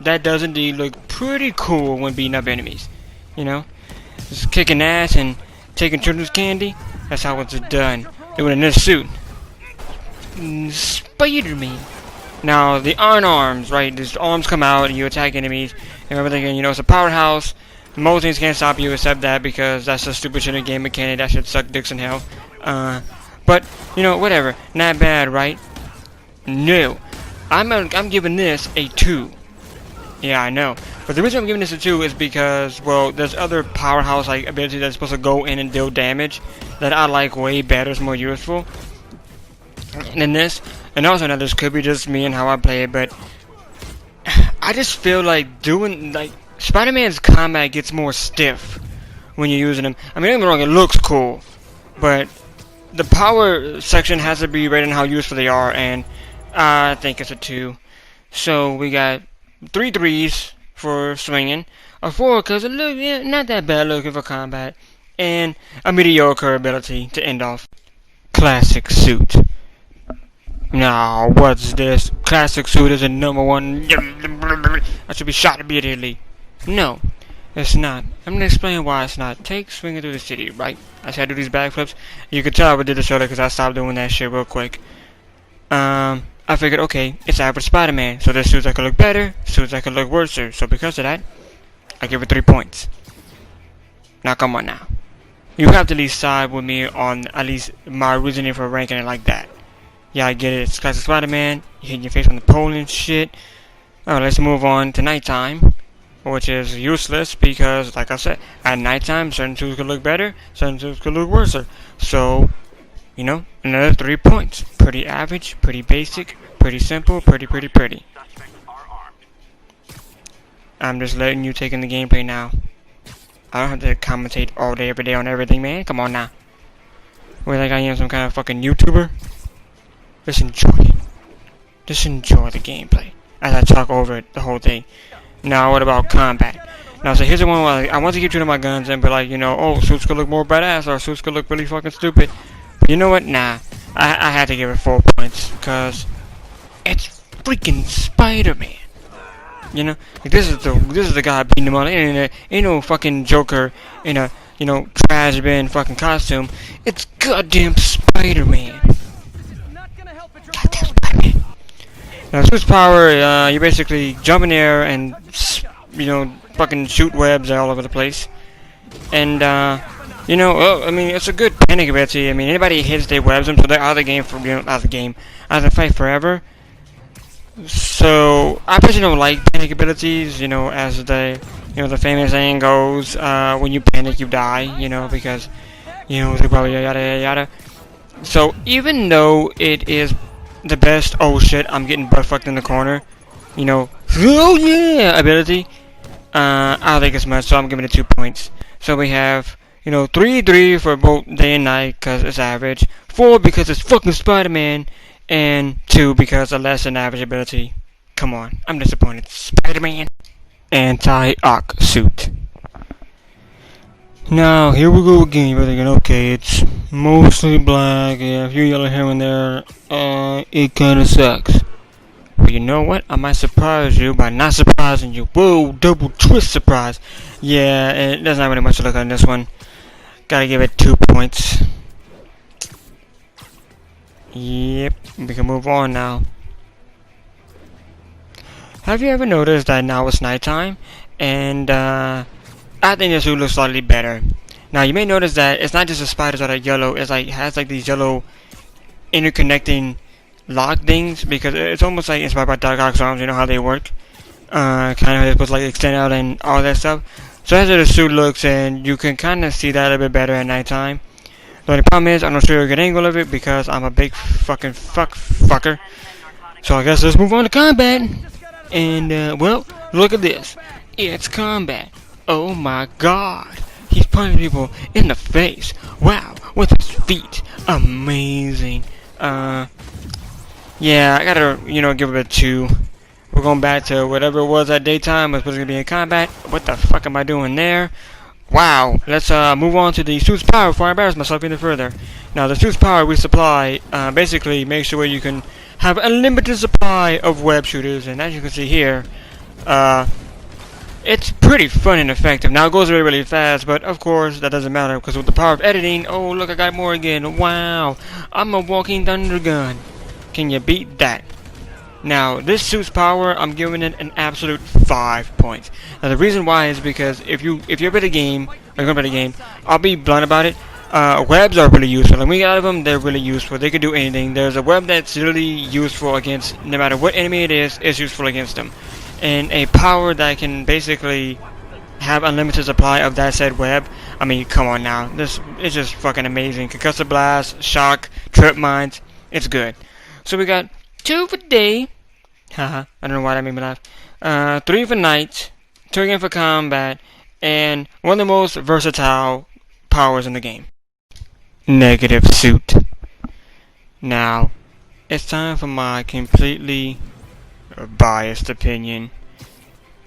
That does indeed look pretty cool when beating up enemies. You know? Just kicking ass and taking children's candy. That's how it's done. Doing in this suit. Spider-Man. Now, the iron arms, right? These arms come out and you attack enemies. And everything, you know, it's a powerhouse. Most things can't stop you except that, because that's a stupid shit in game mechanic. That should suck dicks in hell. But, you know, whatever. Not bad, right? No. I'm giving this a 2. Yeah, I know. But the reason I'm giving this a 2 is because, well, there's other powerhouse like ability that's supposed to go in and deal damage that I like way better, it's more useful than this. And also now this could be just me and how I play it, but I just feel like Spider-Man's combat gets more stiff when you're using him. I mean, don't get me wrong, it looks cool, but the power section has to be rated on how useful they are, and I think it's a 2. So we got 3 3s for swinging, a 4 because it look not that bad looking for combat, and a mediocre ability to end off. Classic suit. Now, what's this? Classic suit is a #1. I should be shot immediately. No, it's not. I'm gonna explain why it's not. Take swinging through the city, right? I said I do these backflips. You could tell I did this earlier because I stopped doing that shit real quick. I figured, okay, it's average Spider-Man, so there's suits that could look better, suits that could look worse. So because of that, I give it 3 points. Now, come on now. You have to at least side with me on at least my reasoning for ranking it like that. Yeah, I get it. It's classic Spider-Man. You hit your face on the pole and shit. Alright, let's move on to nighttime, which is useless because, like I said, at nighttime, certain suits could look better, certain suits could look worse. So, you know, another 3 points. Pretty average, pretty basic, pretty simple, pretty. I'm just letting you take in the gameplay now. I don't have to commentate all day, every day on everything, man. Come on now. Wait, like I am some kind of fucking YouTuber? Just enjoy it. Just enjoy the gameplay as I talk over it the whole thing. Now, what about combat? Now, so here's the one where I want to keep shooting my guns and be like, you know, oh, suits could look more badass, or suits could look really fucking stupid. But you know what? Nah. I had to give it 4 points, because it's freaking Spider-Man. You know? Like, this is the guy beating him on. Ain't no fucking Joker in a, you know, trash bin fucking costume. It's goddamn Spider-Man. Goddamn Spider-Man. Now, suit's power, you basically jump in the air and, you know, fucking shoot webs all over the place. And, you know, well, I mean, it's a good panic ability. I mean, anybody hits, they webs them, so they're out of the game for, you know, out of the fight forever. So, I personally don't like panic abilities, you know, as the famous saying goes, when you panic, you die, you know, because, you know, they probably yada. So, even though it is the best, oh shit, I'm getting butt fucked in the corner, you know, oh yeah, ability, I don't think it's much, so I'm giving it 2 points. So we have, you know, 3 for both day and night, because it's average, 4 because it's fucking Spider-Man, and 2 because of less than average ability. Come on, I'm disappointed. Spider-Man. Anti-Ock suit. Now, here we go again. You're thinking, okay, it's mostly black, yeah, a few yellow here and there, it kinda sucks. But you know what? I might surprise you by not surprising you. Whoa, double twist surprise. Yeah, there's not really much to look at in this one. Gotta give it 2 points. Yep, we can move on now. have you ever noticed that now it's nighttime, and I think the suit looks slightly better. Now you may notice that it's not just the spiders that are yellow. It's like has like these yellow interconnecting lock things because it's almost like inspired by Dark Ox arms. You know how they work. Kind of they're supposed to like extend out and all that stuff. So that's how the suit looks, and you can kind of see that a little bit better at nighttime. The only problem is I'm not sure a good angle of it because I'm a big fucking fucker. So I guess let's move on to combat. And well, look at this. It's combat. Oh my god. He's punching people in the face. Wow, with his feet. Amazing. Yeah, I gotta, give it a 2. We're going back to whatever it was at daytime. Was supposed to be in combat. What the fuck am I doing there? Wow. Let's move on to the suit's power before I embarrass myself even further. Now, the suit's power we supply basically makes sure you can have a limited supply of web shooters. And as you can see here, it's pretty fun and effective. Now, it goes really, really fast, but of course, that doesn't matter because with the power of editing, oh, look, I got more again. Wow. I'm a walking thunder gun. Can you beat that? Now, this suit's power, I'm giving it an absolute 5 points. Now, the reason why is because if you're at a game, or you're going to play a game, I'll be blunt about it. Webs are really useful. And when you get out of them, they're really useful. They can do anything. There's a web that's really useful against, no matter what enemy it is, it's useful against them. And a power that can basically have unlimited supply of that said web. I mean, come on now. This is just fucking amazing. Concussive blast, shock, trip mines. It's good. So we got 2 for day. Haha, I don't know why that made me laugh. 3 for night. 2 again for combat. And one of the most versatile powers in the game. Negative suit. Now, it's time for my completely biased opinion.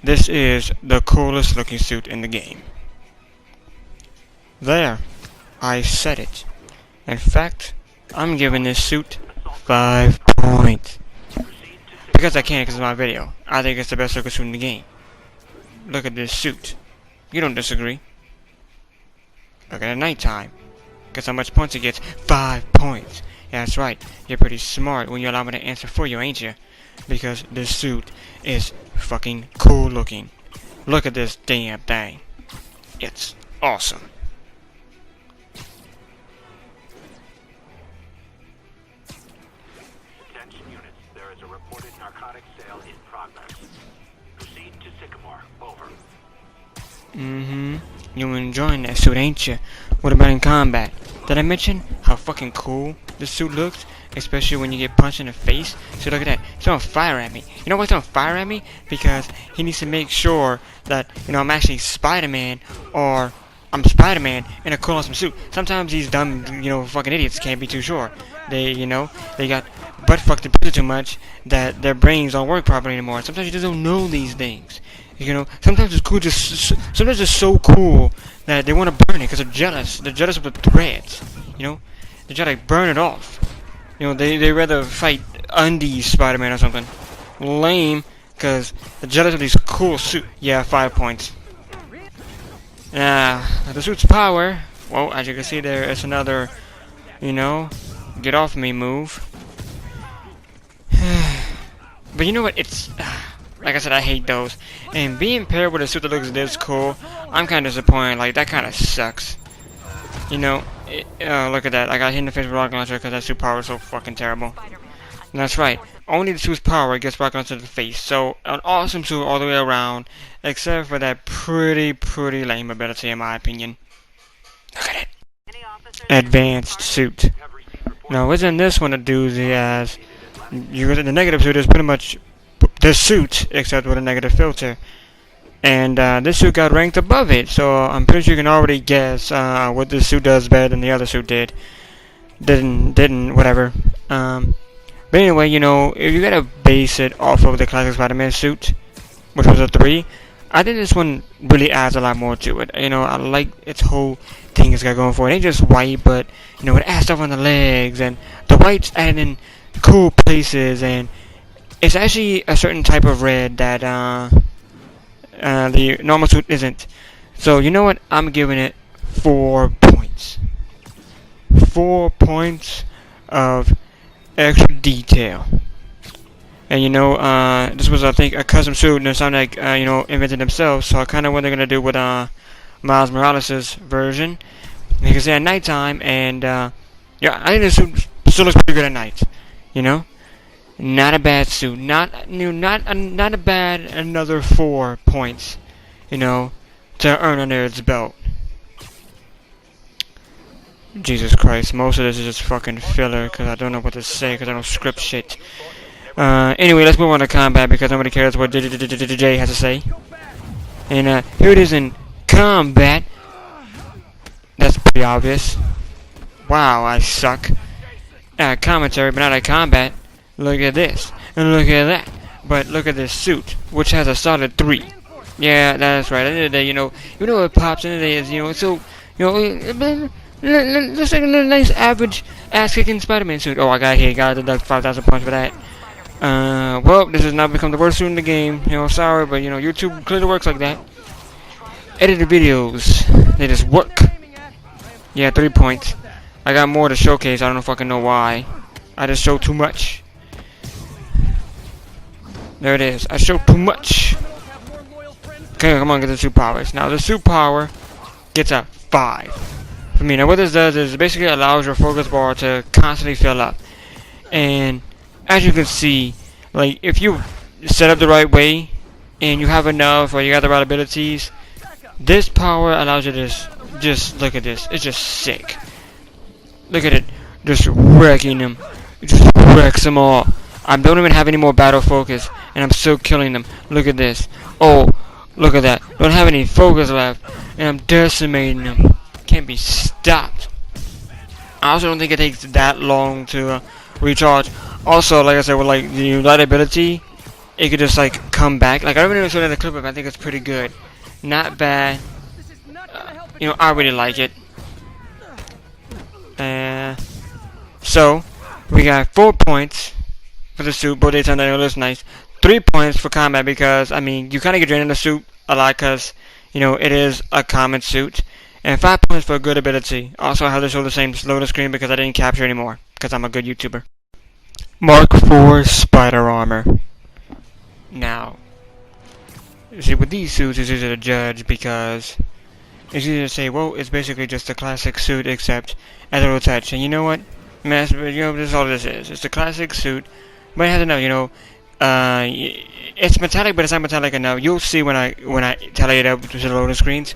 This is the coolest looking suit in the game. There. I said it. In fact, I'm giving this suit 5 points. Because I can, because it's my video. I think it's the best looking suit in the game. Look at this suit. You don't disagree. Look at it at nighttime. Guess how much points it gets? 5 points. Yeah, that's right. You're pretty smart when you allow me to answer for you, ain't you? Because this suit is fucking cool looking. Look at this damn thing. It's awesome. You enjoying that suit, ain't you? What about in combat? Did I mention how fucking cool this suit looks? Especially when you get punched in the face. So look at that. He's throwing fire at me. You know why he's throwing fire at me? Because he needs to make sure that, I'm actually Spider-Man, or I'm Spider-Man in a cool awesome suit. Sometimes these dumb, fucking idiots can't be too sure. They got butt fucked and too much that their brains don't work properly anymore. Sometimes you just don't know these things. Sometimes it's cool, sometimes it's so cool that they want to burn it because they're jealous. They're jealous of the threads, They try to burn it off. They rather fight undies Spider-Man or something. Lame, because they're jealous of these cool suits. Yeah, 5 points. The suit's power, well, as you can see there, it's another, get off me move. But you know what, it's... Like I said, I hate those. And being paired with a suit that looks this cool, I'm kind of disappointed. Like, that kind of sucks. Look at that. I got hit in the face with a rocket launcher because that suit power is so fucking terrible. And that's right. Only the suit's power gets rocket launcher to the face. So, an awesome suit all the way around. Except for that pretty lame ability, in my opinion. Look at it. Advanced suit. Now, isn't this one a doozy as... The negative suit is pretty much... this suit, except with a negative filter. And this suit got ranked above it, so I'm pretty sure you can already guess what this suit does better than the other suit did. Didn't, whatever. But anyway, if you gotta base it off of the classic Spider-Man suit, which was a 3, I think this one really adds a lot more to it. I like its whole thing it's got going for it. It ain't just white, but, it adds stuff on the legs, and the white's added in cool places, and it's actually a certain type of red that the normal suit isn't. So you know what? I'm giving it 4 points. 4 points of extra detail. And this was, I think, a custom suit, and it sounded like invented themselves. So I kind of what they're gonna do with Miles Morales' version, because they're at nighttime, and yeah, I think the suit still looks pretty good at night. You know, not a bad suit, not a bad another 4 points, to earn under its belt. Jesus Christ, most of this is just fucking filler, because I don't know what to say, because I don't script shit. Anyway, let's move on to combat, because nobody cares what Jay has to say. And here it is in combat. That's pretty obvious. Wow, I suck. Commentary, but not at combat. Look at this, and look at that. But look at this suit, which has a solid 3. Yeah, that's right. At the end of the day, what pops in the day is, so, looks like a nice average ass-kicking Spider-Man suit. Oh, I got hit. Got to deduct 5,000 points for that. Well, this has now become the worst suit in the game. Sorry, but, YouTube clearly works like that. Edited videos. They just work. Yeah, 3 points. I got more to showcase. I don't fucking know why. I just showed too much. There it is. I showed too much. Okay, come on, get the suit powers. Now, the suit power gets a 5. For me, now what this does is it basically allows your focus bar to constantly fill up. And as you can see, like, if you set up the right way, and you have enough, or you got the right abilities, this power allows you to just look at this. It's just sick. Look at it. Just wrecking them. It just wrecks them all. I don't even have any more battle focus, and I'm still killing them. Look at this. Oh, look at that. Don't have any focus left, and I'm decimating them. Can't be stopped. I also don't think it takes that long to recharge. Also, like I said, with like the light ability, it could just like come back. Like I don't even know the clip of it. I think it's pretty good. Not bad. I really like it. So we got 4 points for the suit. Both daytime that looks nice. 3 points for combat because I mean you kind of get drained in the suit a lot because it is a common suit. And 5 points for good ability. Also, I have to show the same loading screen because I didn't capture anymore because I'm a good YouTuber. Mark 4 Spider Armor. Now, see, with these suits, it's easy to judge because it's easy to say, well, it's basically just a classic suit except a little touch. And you know what? This is all this is. It's a classic suit, but it has enough, it's metallic, but it's not metallic enough. You'll see when I tally it up to the loading screens.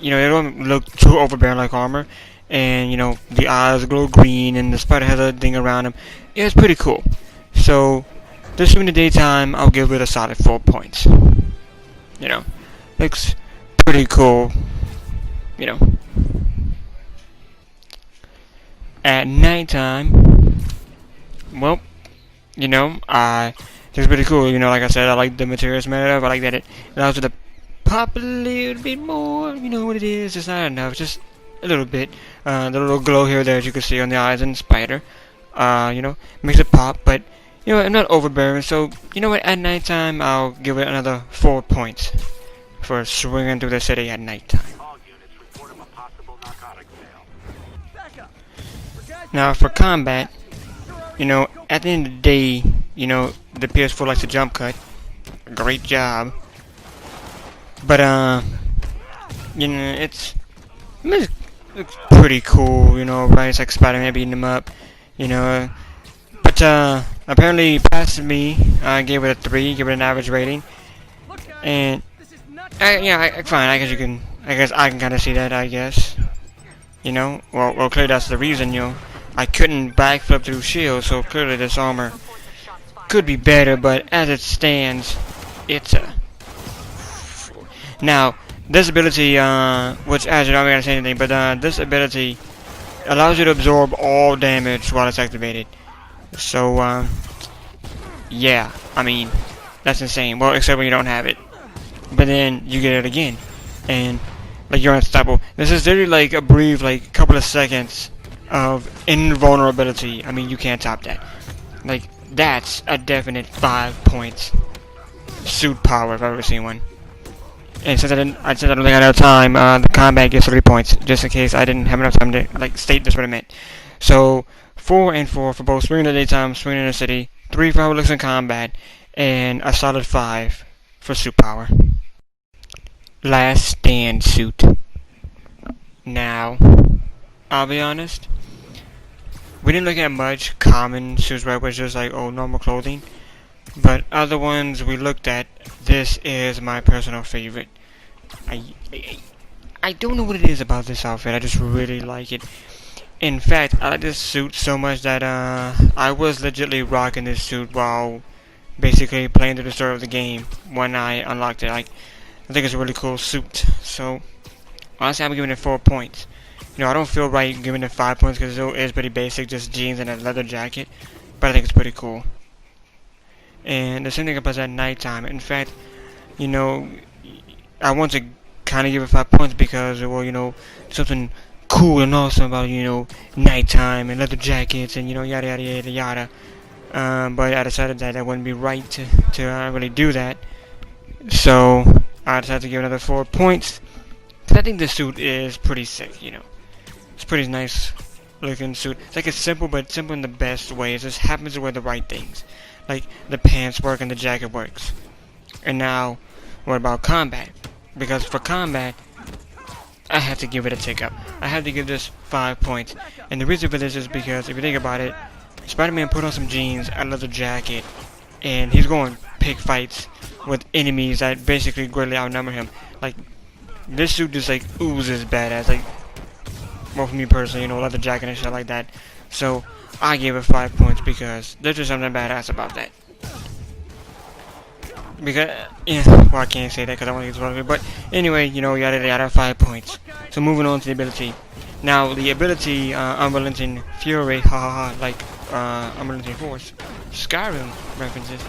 It don't look too overbearing like armor, and the eyes glow green, and the spider has a thing around him. Yeah, it's pretty cool. So, this in the daytime, I'll give it a solid 4 points. Looks pretty cool. At nighttime, well, it's pretty cool. Like I said, I like the materials made of. I like that it allows you to pop a little bit more. You know what it is? It's not enough. Just a little bit. The little glow here, there, as you can see on the eyes and the spider. Makes it pop, but I'm not overbearing. So at nighttime, I'll give it another 4 points for swinging through the city at nighttime. Now for combat, at the end of the day, the ps4 likes to jump cut. Great job. But it's pretty cool, right? It's like Spider-Man beating him up, But apparently past me, I gave it a 3, give it an average rating. And fine. I guess I can kind of see that. I guess. Well, clearly that's the reason. I couldn't backflip through shields, so clearly this armor could be better. But as it stands, it's a. Now, this ability, which as you know, I'm not gonna say anything, but this ability allows you to absorb all damage while it's activated. So, yeah, I mean, that's insane. Well, except when you don't have it. But then you get it again, and like you're unstoppable. This is literally like a brief, like couple of seconds of invulnerability. I mean, you can't top that. Like that's a definite 5 points suit power if I've ever seen one. And since I don't think I had enough time, the combat gets 3 points, just in case I didn't have enough time to like state just what I meant. So 4 and 4 for both swinging in the daytime, swinging in the city. 3 for how it looks in combat, and a solid 5 for suit power. Last stand suit. Now, I'll be honest, we didn't look at much common suits, right, which is like, oh, normal clothing. But other ones we looked at, this is my personal favorite. I don't know what it is about this outfit, I just really like it. In fact, I like this suit so much that I was legitly rocking this suit while basically playing through the story of the game when I unlocked it. Like, I think it's a really cool suit. So, honestly, I'm giving it 4 points. You know, I don't feel right giving it 5 points because it is pretty basic, just jeans and a leather jacket. But I think it's pretty cool. And the same thing applies at nighttime. In fact, you know, I want to kind of give it 5 points because, well, you know, something cool and awesome about, you know, nighttime and leather jackets and, you know, yada yada yada yada. But I decided that wouldn't be right to really do that. So I decided to give another 4 points. Cause I think this suit is pretty sick, you know. It's pretty nice looking suit. It's like it's simple, but simple in the best way. It just happens to wear the right things. Like the pants work and the jacket works. And now, what about combat? Because for combat, I have to give it a tick up. I have to give this 5 points. And the reason for this is because if you think about it, Spider-Man put on some jeans, a leather jacket, and he's going pick fights with enemies that basically greatly outnumber him. Like, this suit just like oozes badass. Like, well, for me personally, you know, leather jacket and shit like that. So I gave it 5 points because there's just something badass about that. Because, yeah, well, I can't say that because I want to get spoiled. But anyway, you know, yada yada, 5 points. So moving on to the ability. Now, the ability, Unrelenting Fury, like Unrelenting Force, Skyrim references.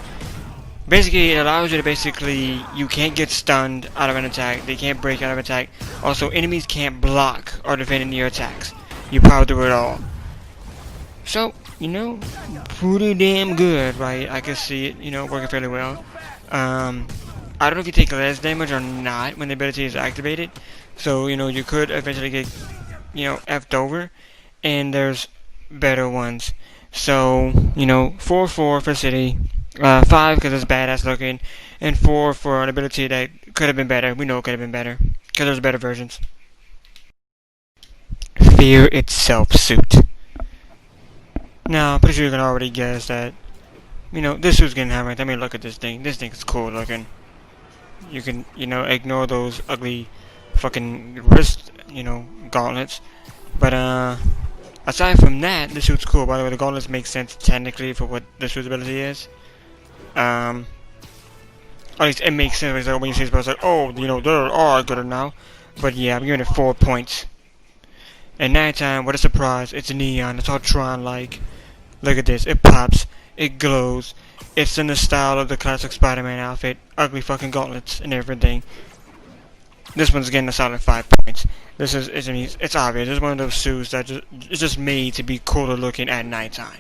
Basically, it allows you to basically, you can't get stunned out of an attack. They can't break out of attack. Also, enemies can't block or defend any of your attacks. You power through it all. So, you know, pretty damn good, right? I can see it, you know, working fairly well. I don't know if you take less damage or not when the ability is activated. So, you know, you could eventually get, you know, effed over. And there's better ones. So, you know, 4 for City. 5 because it's badass looking. And 4 for an ability that could have been better. We know it could have been better. Because there's better versions. Fear Itself suit. Now, I'm pretty sure you can already guess that, you know, this suit's getting hammered. I mean, look at this thing. This thing is cool looking. You can, you know, ignore those ugly fucking wrist, you know, gauntlets. But, aside from that, this suit's cool. By the way, the gauntlets make sense technically for what the suit's ability is. At least it makes sense when you see it's like, oh, you know, there are gooder now. But yeah, I'm giving it 4 points. At nighttime, what a surprise, it's neon, it's all Tron-like. Look at this, it pops, it glows. It's in the style of the classic Spider-Man outfit, ugly fucking gauntlets and everything. This one's getting a solid 5 points. This is, it's obvious, it's one of those suits that it's just made to be cooler looking at nighttime.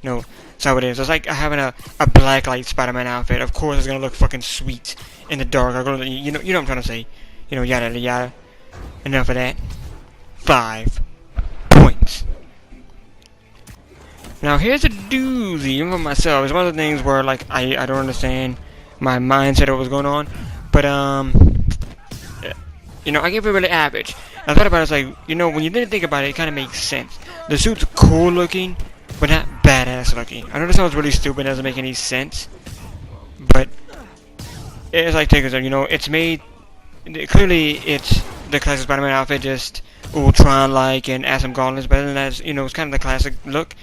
You know, that's how it is. It's like having a blacklight Spider-Man outfit. Of course it's gonna look fucking sweet in the dark. You know what I'm trying to say. You know, yada yada. Enough of that. 5 points. Now here's a doozy, even for myself. It's one of the things where like I don't understand my mindset of what's going on. But you know, I give it really average. I thought about it, it's like, you know, when you didn't think about it, it kinda makes sense. The suit's cool looking, but not badass looking. I know this sounds really stupid, doesn't make any sense. But it's like take it, you know, it's made clearly it's the classic Spider-Man outfit, just Ultron-like and add some gauntlets, but other than that, you know, it's kind of the classic look.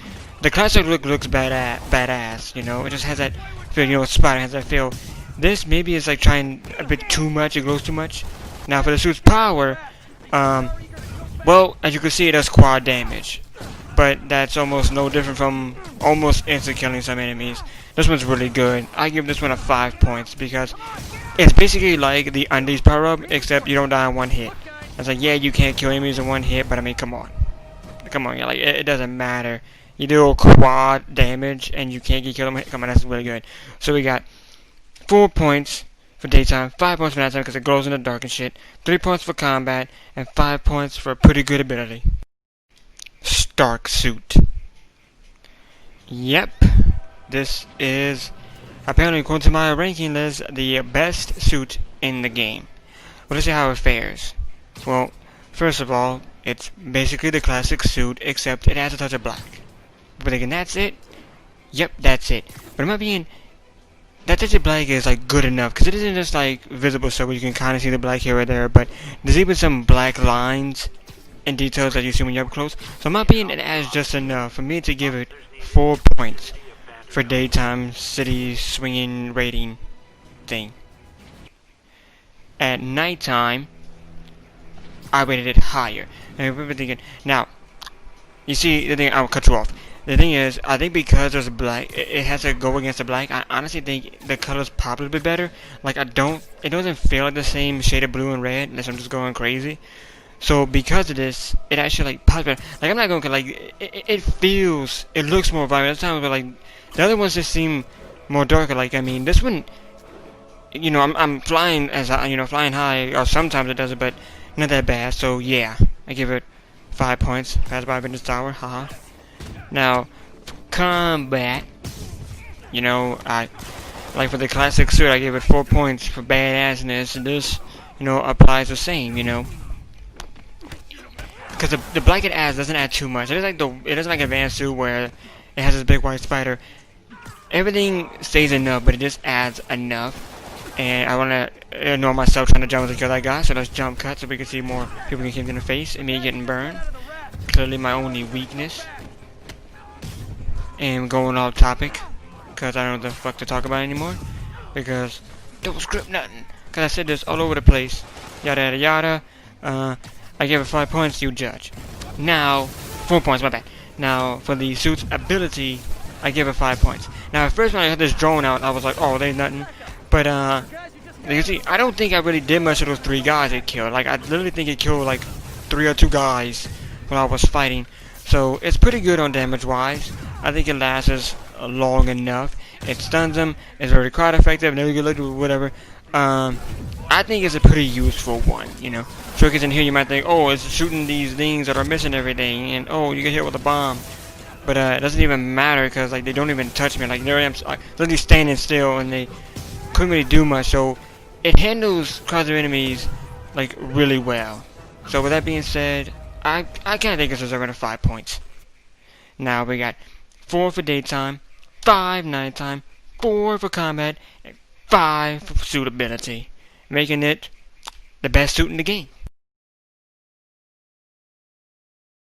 The classic look looks badass, you know, it just has that feel, you know, Spider has that feel. This maybe is like trying a bit too much, it glows too much. Now for the suit's power, well, as you can see, it does quad damage. But that's almost no different from almost instant killing some enemies. This one's really good. I give this one a 5 points because it's basically like the Undies power up, except you don't die in one hit. It's like, yeah, you can't kill enemies in one hit, but I mean, come on. Come on, yeah, like, it doesn't matter. You do a quad damage and you can't get killed. Come on, that's really good. So we got 4 points for daytime, 5 points for nighttime because it glows in the dark and shit, 3 points for combat, and 5 points for a pretty good ability. Stark suit. Yep, this is, apparently according to my ranking list, the best suit in the game. Well, let's see how it fares. Well, first of all, it's basically the classic suit, except it has a touch of black. But again, that's it? Yep, that's it. But in my opinion, that touch of black is like good enough, because it isn't just like visible so you can kind of see the black here or there, but there's even some black lines and details that you see when you're up close. So in my opinion, it adds just enough for me to give it 4 points for daytime city swinging rating thing. At nighttime, I rated it higher. And I remember thinking, now, you see, the thing, I'll cut you off. The thing is, I think because there's black, it has to go against the black. I honestly think the colors probably be better. Like, it doesn't feel like the same shade of blue and red, unless I'm just going crazy. So, because of this, it actually, like, pops better. Like, I'm not going to, like, it looks more vibrant. That's time, but, like, the other ones just seem more darker. Like, I mean, this one, you know, I'm flying flying high, or sometimes it does it, but not that bad. So, yeah, I give it 5 points. Pass by Venus Tower, haha. Now, combat, you know, like for the classic suit, I give it 4 points for badassness, and this, you know, applies the same, you know. Because the blanket adds doesn't add too much. It isn't like advanced suit where it has this big white spider. Everything stays enough, but it just adds enough. And I want to ignore myself trying to jump to kill that guy, so let's jump cut so we can see more people getting hit in the face and me getting burned. Clearly my only weakness. And going off topic, because I don't know what the fuck to talk about anymore, because don't script nothing, because I said this all over the place, yada yada yada. I gave it 5 points, you judge. Now, 4 points, my bad. Now, for the suit's ability, I give it 5 points. Now, at first when I had this drone out, I was like, oh, there's nothing, but you see, I don't think I really did much of those 3 guys it killed. Like, I literally think it killed like 3 or 2 guys when I was fighting, so it's pretty good on damage wise. I think it lasts long enough. It stuns them. It's very crowd effective. Never good look or whatever. I think it's a pretty useful one. You know, so because in here you might think, oh, it's shooting these things that are missing everything, and oh, you get hit with a bomb. But it doesn't even matter because like they don't even touch me. Like there I am, literally standing still, and they couldn't really do much. So it handles crowds of enemies like really well. So with that being said, I kind of think it's deserving of 5 points. Now we got 4 for daytime, 5 nighttime, 4 for combat, and 5 for suitability, making it the best suit in the game.